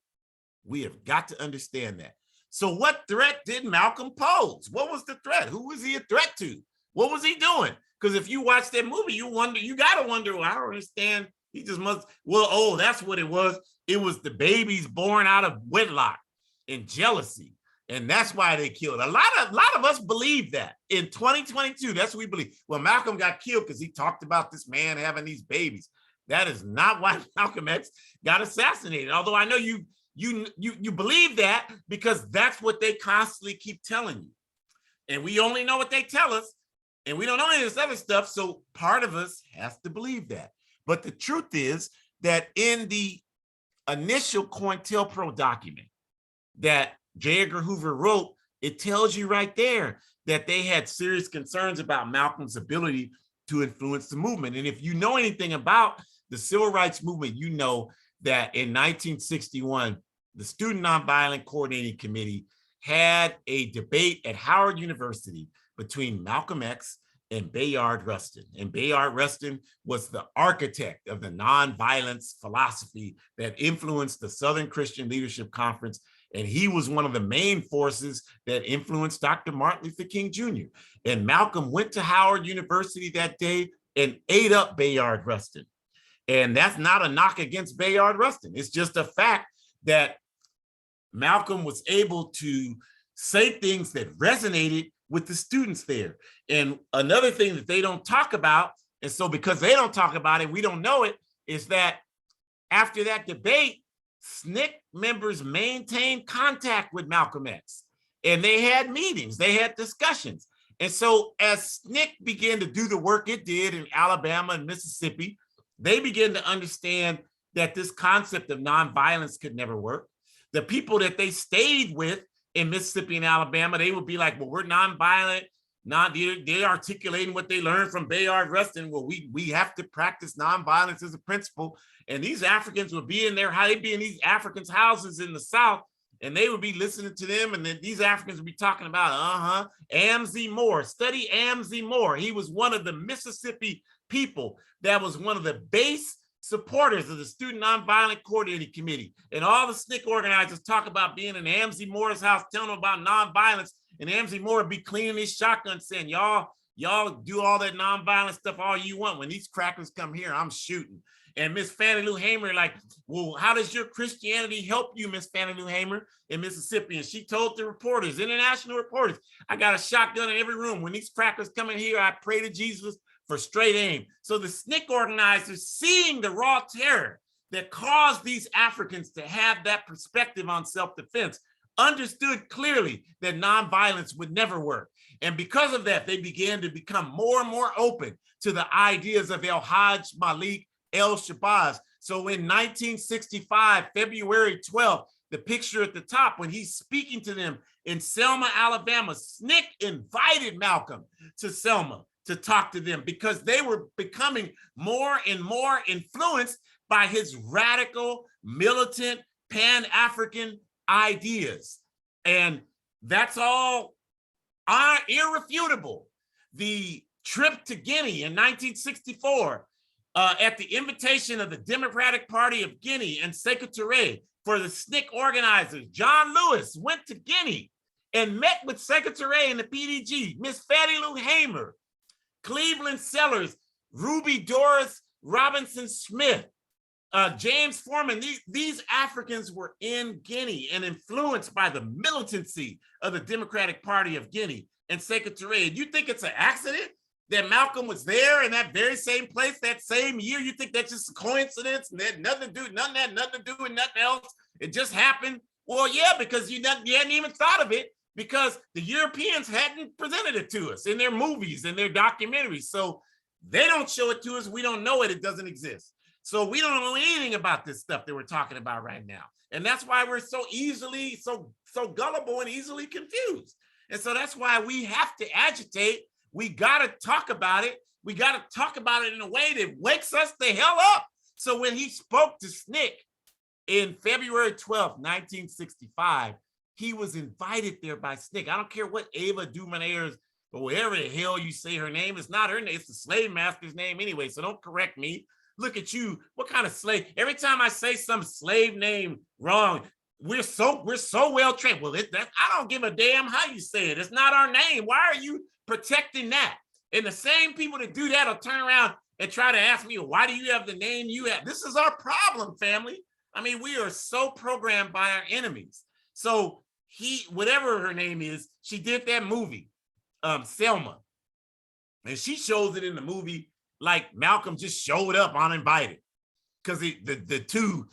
We have got to understand that. So what threat did Malcolm pose? What was the threat? Who was he a threat to? What was he doing? Because if you watch that movie, you got to wonder, well, I don't understand. He just must, that's what it was. It was the babies born out of wedlock and jealousy. And that's why they killed. A lot of us believe that in 2022, that's what we believe. Well, Malcolm got killed because he talked about this man having these babies. That is not why Malcolm X got assassinated. Although I know you believe that because that's what they constantly keep telling you. And we only know what they tell us and we don't know any of this other stuff. So part of us has to believe that. But the truth is that in the initial COINTELPRO document that J. Edgar Hoover wrote, it tells you right there that they had serious concerns about Malcolm's ability to influence the movement. And if you know anything about the civil rights movement, you know that in 1961, the Student Nonviolent Coordinating Committee had a debate at Howard University between Malcolm X and Bayard Rustin. And Bayard Rustin was the architect of the nonviolence philosophy that influenced the Southern Christian Leadership Conference. And he was one of the main forces that influenced Dr. Martin Luther King Jr. And Malcolm went to Howard University that day and ate up Bayard Rustin. And that's not a knock against Bayard Rustin. It's just a fact that Malcolm was able to say things that resonated with the students there. And another thing that they don't talk about, and so because they don't talk about it, we don't know it, is that after that debate, SNCC members maintained contact with Malcolm X. And they had meetings, they had discussions. And so as SNCC began to do the work it did in Alabama and Mississippi, they began to understand that this concept of nonviolence could never work. The people that they stayed with in Mississippi and Alabama, they would be like, well, we're nonviolent. They're articulating what they learned from Bayard Rustin. Well, we have to practice nonviolence as a principle. And these Africans would be in they'd be in these Africans' houses in the South, and they would be listening to them. And then these Africans would be talking about, Amzie Moore, study Amzie Moore. He was one of the Mississippi people that was one of the base supporters of the Student Nonviolent Coordinating Committee. And all the SNCC organizers talk about being in Amzie Moore's house, telling them about nonviolence. And Amzie Moore would be cleaning his shotgun saying, y'all do all that nonviolent stuff all you want. When these crackers come here, I'm shooting. And Miss Fannie Lou Hamer, like, well, how does your Christianity help you, Miss Fannie Lou Hamer in Mississippi? And she told the reporters, international reporters, I got a shotgun in every room. When these crackers come in here, I pray to Jesus for straight aim. So the SNCC organizers, seeing the raw terror that caused these Africans to have that perspective on self-defense, understood clearly that nonviolence would never work. And because of that, they began to become more and more open to the ideas of El Hajj Malik El Shabazz, So in 1965, February 12th, the picture at the top, when he's speaking to them in Selma, Alabama, SNCC invited Malcolm to Selma to talk to them because they were becoming more and more influenced by his radical, militant, Pan-African ideas. And that's all irrefutable. The trip to Guinea in 1964, at the invitation of the Democratic Party of Guinea and Sekou Touré, for the SNCC organizers, John Lewis went to Guinea and met with Sekou Touré and the PDG, Miss Fatty Lou Hamer, Cleveland Sellers, Ruby Doris Robinson Smith, James Foreman. These Africans were in Guinea and influenced by the militancy of the Democratic Party of Guinea and Sekou Touré. And you think it's an accident that Malcolm was there in that very same place that same year? You think that's just a coincidence and that had nothing to do with nothing else? It just happened? Well, yeah, because you hadn't even thought of it, because the Europeans hadn't presented it to us in their movies and their documentaries. So they don't show it to us. We don't know it. It doesn't exist. So we don't know anything about this stuff that we're talking about right now. And that's why we're so easily, so gullible and easily confused. And so that's why we have to agitate. We got to talk about it. We got to talk about it in a way that wakes us the hell up. So when he spoke to SNCC in February 12th, 1965, he was invited there by SNCC. I don't care what Ava DuVernay's or whatever the hell you say her name. It's not her name. It's the slave master's name anyway. So don't correct me. Look at you. What kind of slave? Every time I say some slave name wrong, we're so well trained. Well, I don't give a damn how you say it. It's not our name. Why are you protecting that? And the same people that do that will turn around and try to ask me, why do you have the name you have? This is our problem, family. I mean, we are so programmed by our enemies. So whatever her name is, she did that movie, Selma. And she shows it in the movie like Malcolm just showed up uninvited. Because the two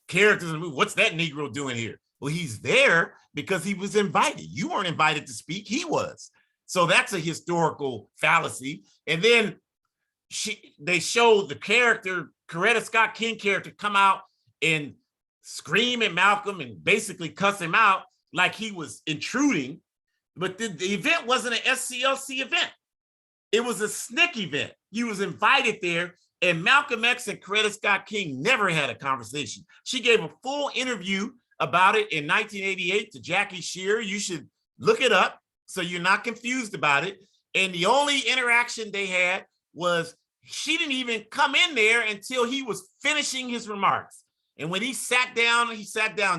characters in the movie, what's that Negro doing here? Well, he's there because he was invited. You weren't invited to speak, he was. So that's a historical fallacy. And then they show the character, Coretta Scott King character, come out and scream at Malcolm and basically cuss him out like he was intruding. But the event wasn't an SCLC event. It was a SNCC event. He was invited there, and Malcolm X and Coretta Scott King never had a conversation. She gave a full interview about it in 1988 to Jackie Shearer. You should look it up so you're not confused about it. And the only interaction they had was she didn't even come in there until he was finishing his remarks. And when he sat down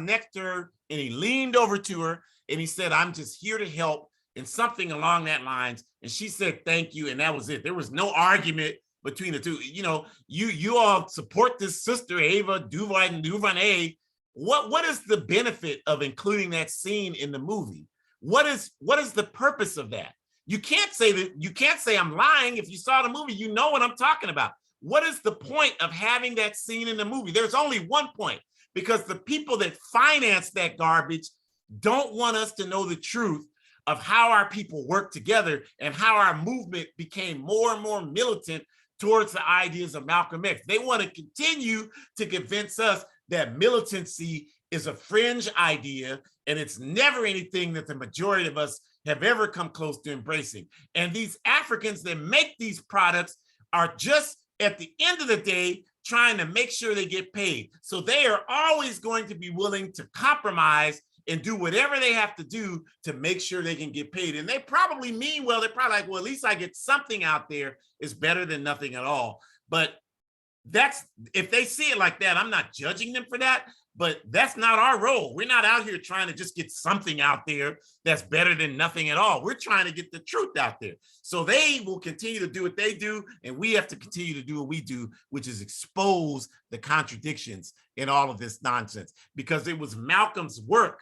next to her and he leaned over to her and he said, "I'm just here to help," and something along that lines. And she said, "Thank you." And that was it. There was no argument between the two. You know, you all support this sister, Ava DuVernay. What is the benefit of including that scene in the movie? What is the purpose of that? You can't say I'm lying. If you saw the movie, you know what I'm talking about. What is the point of having that scene in the movie? There's only one point, because the people that finance that garbage don't want us to know the truth of how our people work together and how our movement became more and more militant towards the ideas of Malcolm X. They want to continue to convince us that militancy is a fringe idea and it's never anything that the majority of us have ever come close to embracing. And these Africans that make these products are just, at the end of the day, trying to make sure they get paid. So they are always going to be willing to compromise and do whatever they have to do to make sure they can get paid. And they probably mean well. They're probably like, well, at least I get something out there. It's better than nothing at all. But that's, if they see it like that, I'm not judging them for that, but that's not our role. We're not out here trying to just get something out there that's better than nothing at all. We're trying to get the truth out there. So they will continue to do what they do, and we have to continue to do what we do, which is expose the contradictions in all of this nonsense. Because it was Malcolm's work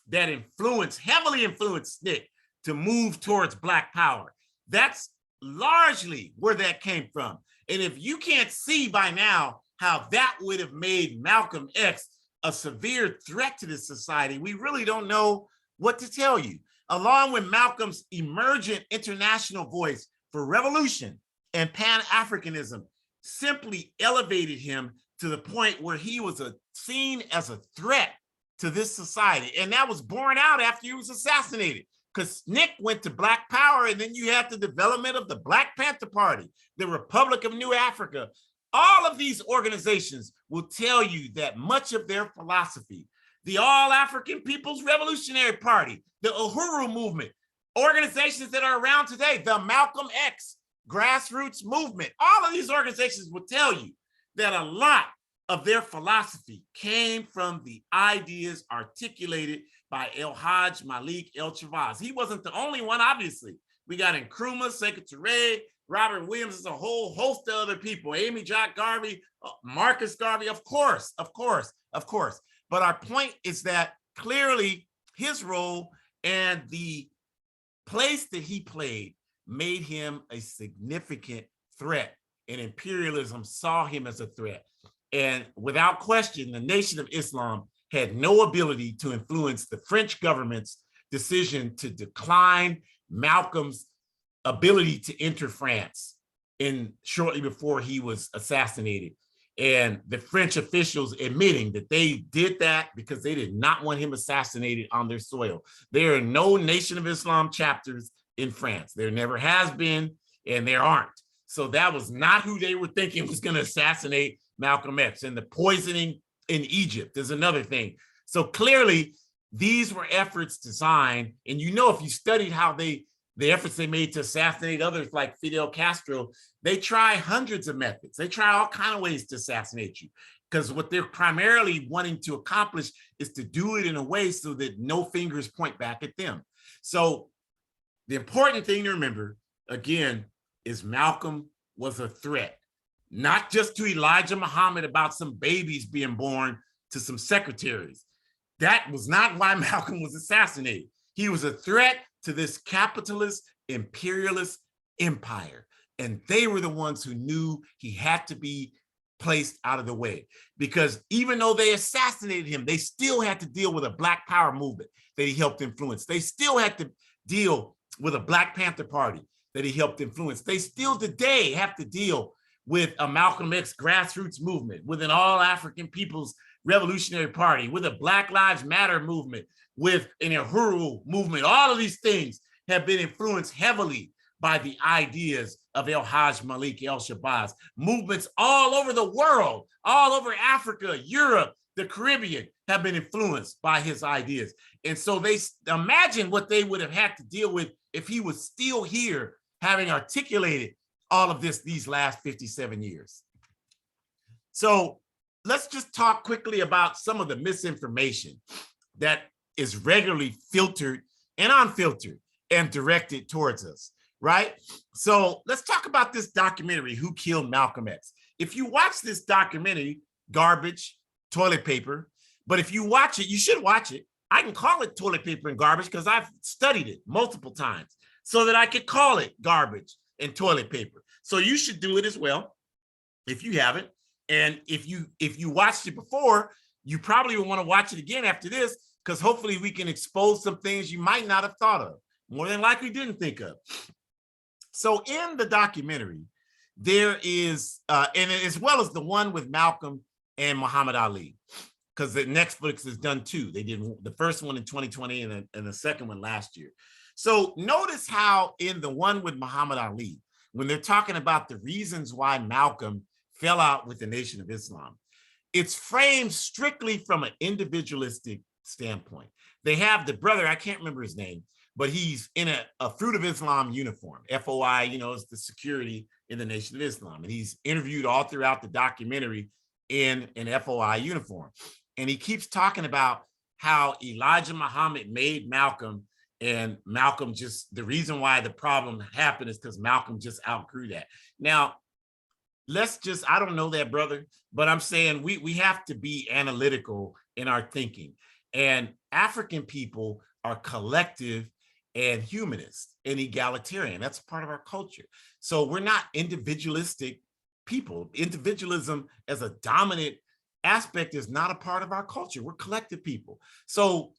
that heavily influenced SNCC to move towards Black power. That's largely where that came from. And if you can't see by now how that would have made Malcolm X a severe threat to this society, we really don't know what to tell you. Along with Malcolm's emergent international voice for revolution and Pan-Africanism simply elevated him to the point where he was seen as a threat to this society. And that was borne out after he was assassinated, because Nick went to Black Power, and then you had the development of the Black Panther Party, the Republic of New Africa. All of these organizations will tell you that much of their philosophy, the All African People's Revolutionary Party, the Uhuru movement, organizations that are around today, the Malcolm X grassroots movement, all of these organizations will tell you that a lot of their philosophy came from the ideas articulated by El Hajj Malik El Chavez. He wasn't the only one, obviously. We got Nkrumah, Sekou Touré, Robert Williams, there's a whole host of other people, Amy Jock Garvey, Marcus Garvey, of course. But our point is that clearly his role and the place that he played made him a significant threat, and imperialism saw him as a threat. And without question, the Nation of Islam had no ability to influence the French government's decision to decline Malcolm's ability to enter France shortly before he was assassinated. And the French officials admitting that they did that because they did not want him assassinated on their soil. There are no Nation of Islam chapters in France. There never has been, and there aren't. So that was not who they were thinking was going to assassinate Malcolm X. And the poisoning in Egypt is another thing. So clearly, these were efforts designed, and if you studied how the efforts they made to assassinate others like Fidel Castro, they try hundreds of methods. They try all kinds of ways to assassinate you, because what they're primarily wanting to accomplish is to do it in a way so that no fingers point back at them. So the important thing to remember, again, is Malcolm was a threat, not just to Elijah Muhammad about some babies being born to some secretaries. That was not why Malcolm was assassinated. He was a threat to this capitalist, imperialist empire. And they were the ones who knew he had to be placed out of the way. Because even though they assassinated him, they still had to deal with a Black Power movement that he helped influence. They still had to deal with a Black Panther Party that he helped influence. They still today have to deal with a Malcolm X grassroots movement, with an All African People's Revolutionary Party, with a Black Lives Matter movement, with an Uhuru movement. All of these things have been influenced heavily by the ideas of El Hajj Malik El Shabazz. Movements all over the world, all over Africa, Europe, the Caribbean, have been influenced by his ideas. And so they imagine what they would have had to deal with if he was still here, having articulated all of this these last 57 years. So let's just talk quickly about some of the misinformation that is regularly filtered and unfiltered and directed towards us, right? So let's talk about this documentary, Who Killed Malcolm X? If you watch this documentary, garbage, toilet paper, but if you watch it, you should watch it. I can call it toilet paper and garbage because I've studied it multiple times so that I could call it garbage and toilet paper. So you should do it as well if you haven't. And if you watched it before, you probably will want to watch it again after this, because hopefully we can expose some things you might not have thought of, more than likely didn't think of. So in the documentary, there is, and as well as the one with Malcolm and Muhammad Ali, because the Netflix has done two. They did the first one in 2020 and the second one last year. So notice how in the one with Muhammad Ali, when they're talking about the reasons why Malcolm fell out with the Nation of Islam, it's framed strictly from an individualistic standpoint. They have the brother, I can't remember his name, but he's in a Fruit of Islam uniform. FOI, is the security in the Nation of Islam. And he's interviewed all throughout the documentary in an FOI uniform. And he keeps talking about how Elijah Muhammad made Malcolm, and Malcolm the reason why the problem happened is because Malcolm just outgrew that. Now, I don't know that, brother, but I'm saying we have to be analytical in our thinking. And African people are collective and humanist and egalitarian. That's part of our culture. So we're not individualistic people. Individualism as a dominant aspect is not a part of our culture. We're collective people. So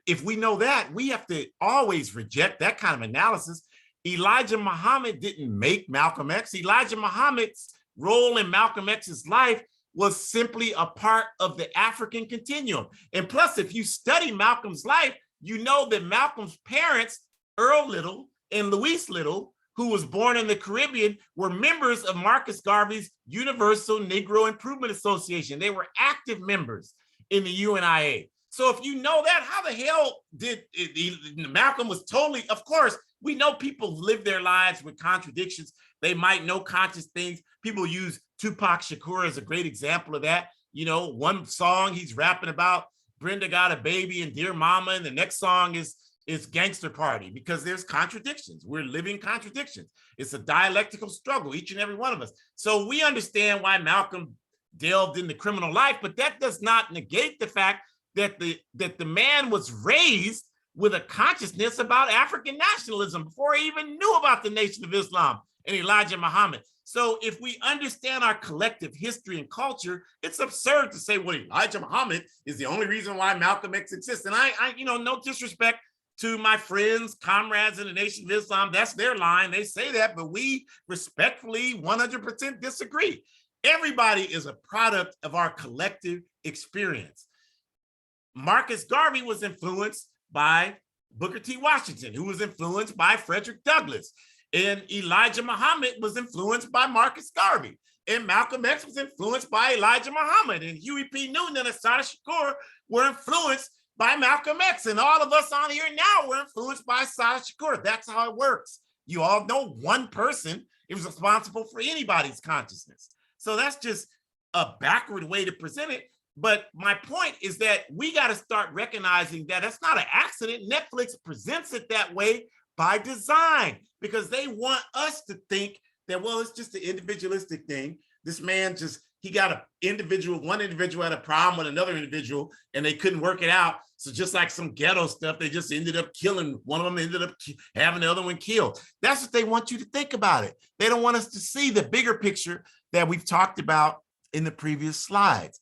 if we know that, we have to always reject that kind of analysis. Elijah Muhammad didn't make Malcolm X. Elijah Muhammad's role in Malcolm X's life was simply a part of the African continuum. And plus, if you study Malcolm's life, you know that Malcolm's parents, Earl Little and Louise Little, who was born in the Caribbean, were members of Marcus Garvey's Universal Negro Improvement Association. They were active members in the UNIA. So if you know that, how the hell did Malcolm was totally, of course, we know people live their lives with contradictions. They might know conscious things. People use Tupac Shakur as a great example of that. You know, one song he's rapping about Brenda got a baby and Dear Mama, and the next song is Gangster Party, because there's contradictions. We're living contradictions. It's a dialectical struggle, each and every one of us. So we understand why Malcolm delved into criminal life, but that does not negate the fact that the man was raised with a consciousness about African nationalism before he even knew about the Nation of Islam and Elijah Muhammad. So if we understand our collective history and culture, it's absurd to say, well, Elijah Muhammad is the only reason why Malcolm X exists. And I you know, no disrespect to my friends, comrades in the Nation of Islam, that's their line. They say that, but we respectfully 100% disagree. Everybody is a product of our collective experience. Marcus Garvey was influenced by Booker T. Washington, who was influenced by Frederick Douglass. And Elijah Muhammad was influenced by Marcus Garvey. And Malcolm X was influenced by Elijah Muhammad. And Huey P. Newton and Assata Shakur were influenced by Malcolm X. And all of us on here now were influenced by Assata Shakur. That's how it works. You all know one person is responsible for anybody's consciousness. So that's just a backward way to present it. But my point is that we got to start recognizing that that's not an accident. Netflix presents it that way by design, because they want us to think that, well, it's just an individualistic thing. This man he got one individual had a problem with another individual and they couldn't work it out. So just like some ghetto stuff, they just ended up killing, one of them ended up having the other one killed. That's what they want you to think about it. They don't want us to see the bigger picture that we've talked about in the previous slides.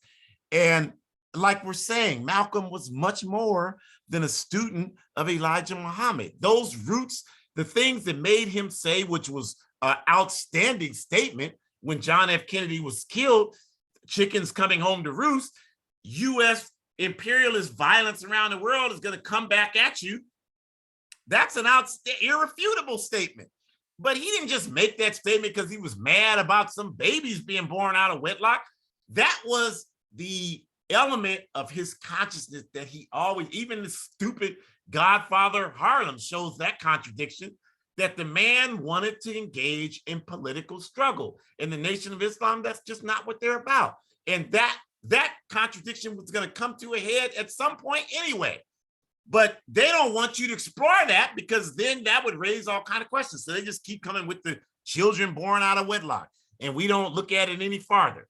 And like we're saying, Malcolm was much more than a student of Elijah Muhammad. Those roots, the things that made him say, which was an outstanding statement when John F. Kennedy was killed, chickens coming home to roost, U.S. imperialist violence around the world is going to come back at you. That's an irrefutable statement. But he didn't just make that statement because he was mad about some babies being born out of wedlock. That was the element of his consciousness that he always, even the stupid Godfather Harlem shows that contradiction, that the man wanted to engage in political struggle. In the Nation of Islam, that's just not what they're about. And that contradiction was going to come to a head at some point anyway. But they don't want you to explore that, because then that would raise all kinds of questions. So they just keep coming with the children born out of wedlock, and we don't look at it any farther.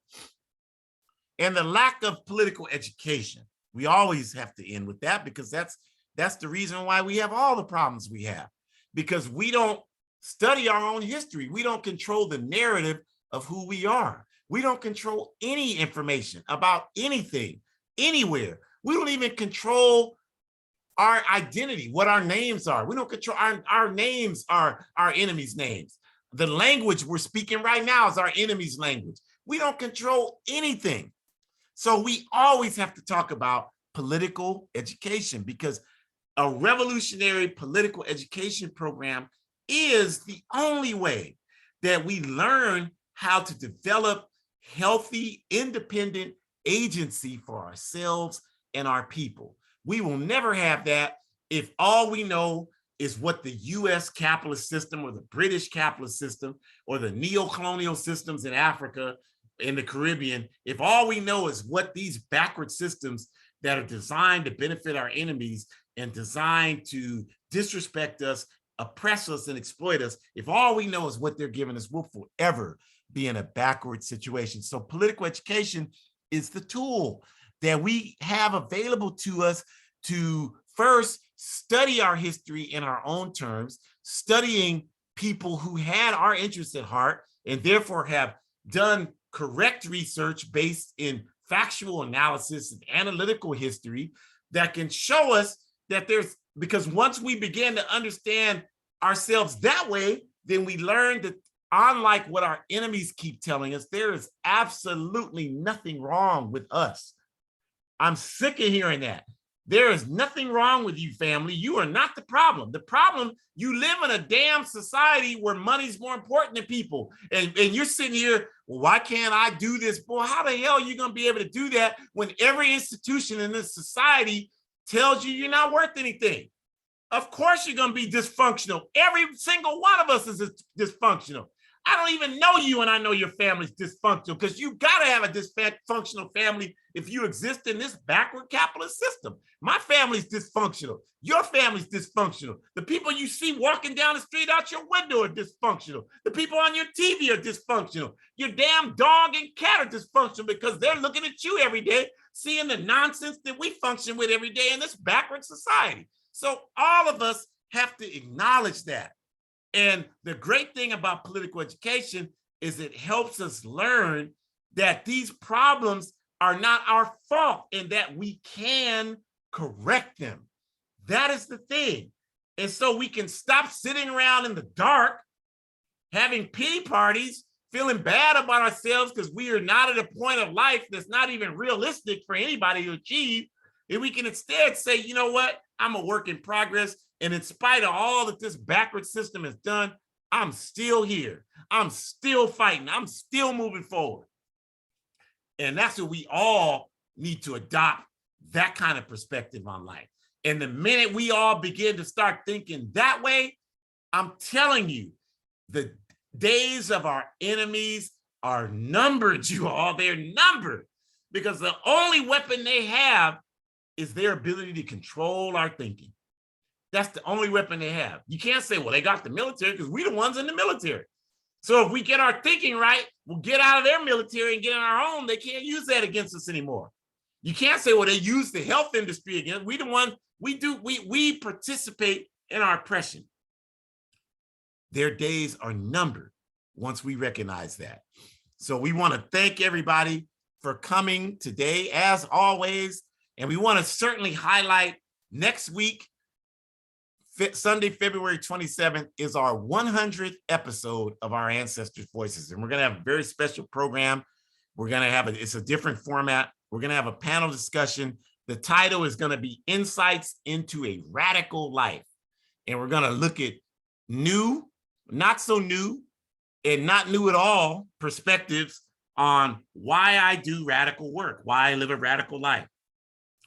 And the lack of political education, we always have to end with that, because that's the reason why we have all the problems we have, because we don't study our own history. We don't control the narrative of who we are. We don't control any information about anything, anywhere. We don't even control our identity, what our names are. We don't control our names are our enemies' names. The language we're speaking right now is our enemy's language. We don't control anything. So we always have to talk about political education, because a revolutionary political education program is the only way that we learn how to develop healthy, independent agency for ourselves and our people. We will never have that if all we know is what the US capitalist system or the British capitalist system or the neo-colonial systems in Africa, in the Caribbean, if all we know is what these backward systems that are designed to benefit our enemies and designed to disrespect us, oppress us, and exploit us, if all we know is what they're giving us, we'll forever be in a backward situation. So political education is the tool that we have available to us to first study our history in our own terms, studying people who had our interests at heart and therefore have done correct research based in factual analysis and analytical history that can show us that because once we begin to understand ourselves that way, then we learn that unlike what our enemies keep telling us, there is absolutely nothing wrong with us. I'm sick of hearing that. There is nothing wrong with you, family. You are not the problem. The problem, you live in a damn society where money's more important than people. And you're sitting here, well, why can't I do this? Boy, how the hell are you going to be able to do that when every institution in this society tells you you're not worth anything? Of course you're going to be dysfunctional. Every single one of us is dysfunctional. I don't even know you, and I know your family's dysfunctional, because you got to have a dysfunctional family if you exist in this backward capitalist system. My family's dysfunctional. Your family's dysfunctional. The people you see walking down the street out your window are dysfunctional. The people on your TV are dysfunctional. Your damn dog and cat are dysfunctional because they're looking at you every day, seeing the nonsense that we function with every day in this backward society. So all of us have to acknowledge that. And the great thing about political education is it helps us learn that these problems are not our fault and that we can correct them. That is the thing. And so we can stop sitting around in the dark, having pity parties, feeling bad about ourselves because we are not at a point of life that's not even realistic for anybody to achieve. And we can instead say, you know what? I'm a work in progress. And in spite of all that this backward system has done, I'm still here. I'm still fighting. I'm still moving forward. And that's what we all need to adopt, that kind of perspective on life. And the minute we all begin to start thinking that way, I'm telling you, the days of our enemies are numbered, you all. They're numbered, because the only weapon they have is their ability to control our thinking. That's the only weapon they have. You can't say, well, they got the military, because we're the ones in the military. So if we get our thinking right, we'll get out of their military and get in our own. They can't use that against us anymore. You can't say, well, they use the health industry again. We the one, we participate in our oppression. Their days are numbered once we recognize that. So we want to thank everybody for coming today, as always. And we want to certainly highlight next week, Sunday, February 27th, is our 100th episode of our Ancestors' Voices. And we're going to have a very special program. We're going to have it's a different format. We're going to have a panel discussion. The title is going to be Insights into a Radical Life. And we're going to look at new, not so new, and not new at all perspectives on why I do radical work, why I live a radical life.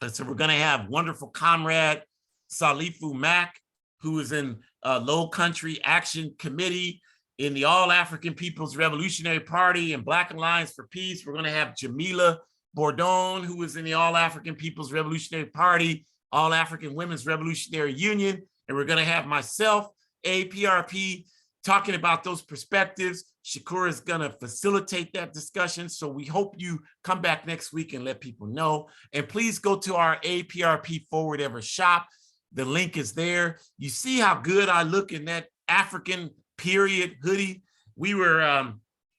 And so we're going to have wonderful comrade Salifu Mack, who is in Low Country Action Committee in the All African People's Revolutionary Party and Black Alliance for Peace. We're going to have Jamila Bordone, who is in the All African People's Revolutionary Party, All African Women's Revolutionary Union. And we're going to have myself, APRP, talking about those perspectives. Shakur is going to facilitate that discussion. So we hope you come back next week and let people know. And please go to our APRP Forward Ever shop. The link is there. You see how good I look in that African period hoodie. We were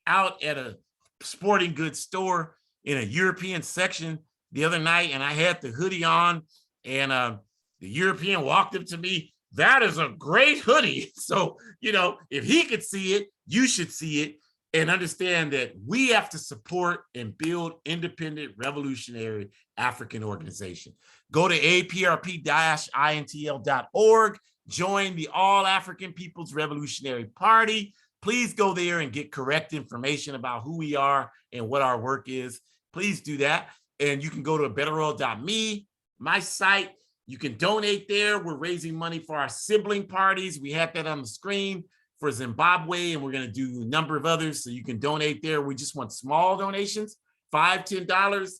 out at a sporting goods store in a European section the other night, and I had the hoodie on, and the European walked up to me. That is a great hoodie. So, you know, if he could see it, you should see it and understand that we have to support and build independent, revolutionary African organization. Go to aprp-intl.org, join the All African People's Revolutionary Party. Please go there and get correct information about who we are and what our work is. Please do that. And you can go to abetterworld.me, my site. You can donate there. We're raising money for our sibling parties. We have that on the screen for Zimbabwe, and we're going to do a number of others. So you can donate there. We just want small donations, $5, $10,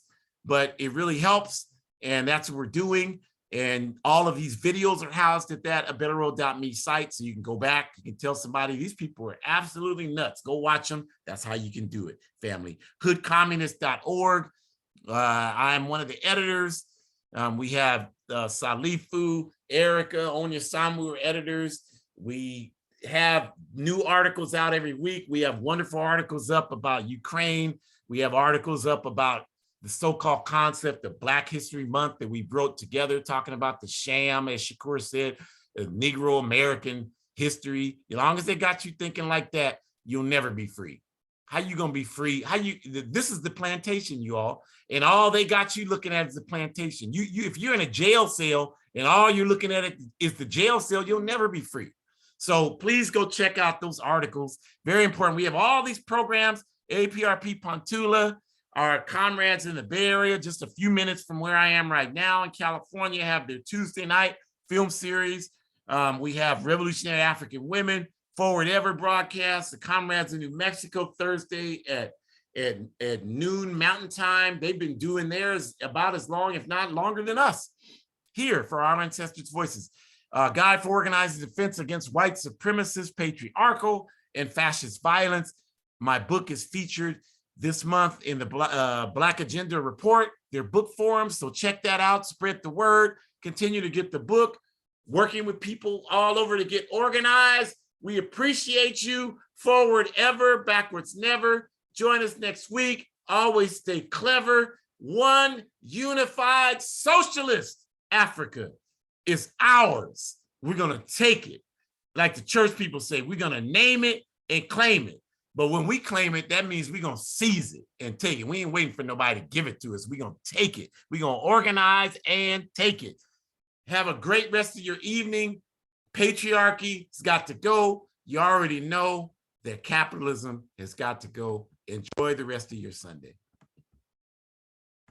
but it really helps. And that's what we're doing. And all of these videos are housed at that abetterworld.me site. So you can go back, you can tell somebody, these people are absolutely nuts. Go watch them. That's how you can do it, family. hoodcommunist.org. I'm one of the editors. We have Salifu, Erica, Onya Samu are editors. We have new articles out every week. We have wonderful articles up about Ukraine. We have articles up about the so-called concept of Black History Month that we wrote together, talking about the sham, as Shakur said, Negro American history. As long as they got you thinking like that, you'll never be free. How you gonna be free? This is the plantation, you all, and all they got you looking at is the plantation. You if you're in a jail cell and all you're looking at is the jail cell, you'll never be free. So please go check out those articles. Very important. We have all these programs, APRP Pontula, our comrades in the Bay Area, just a few minutes from where I am right now in California, have their Tuesday night film series. We have Revolutionary African Women, Forward Ever broadcast, the comrades in New Mexico Thursday at noon Mountain Time. They've been doing theirs about as long, if not longer than us, here for our Ancestors' Voices. Guide for Organizing Defense Against White Supremacist, Patriarchal, and Fascist Violence. My book is featured this month in the Black Agenda Report, their book forums. So check that out, spread the word, continue to get the book, working with people all over to get organized. We appreciate you. Forward ever, backwards never. Join us next week. Always stay clever. One unified socialist Africa is ours. We're going to take it. Like the church people say, we're going to name it and claim it. But when we claim it, that means we're going to seize it and take it. We ain't waiting for nobody to give it to us. We're going to take it. We're going to organize and take it. Have a great rest of your evening. Patriarchy has got to go. You already know that capitalism has got to go. Enjoy the rest of your Sunday.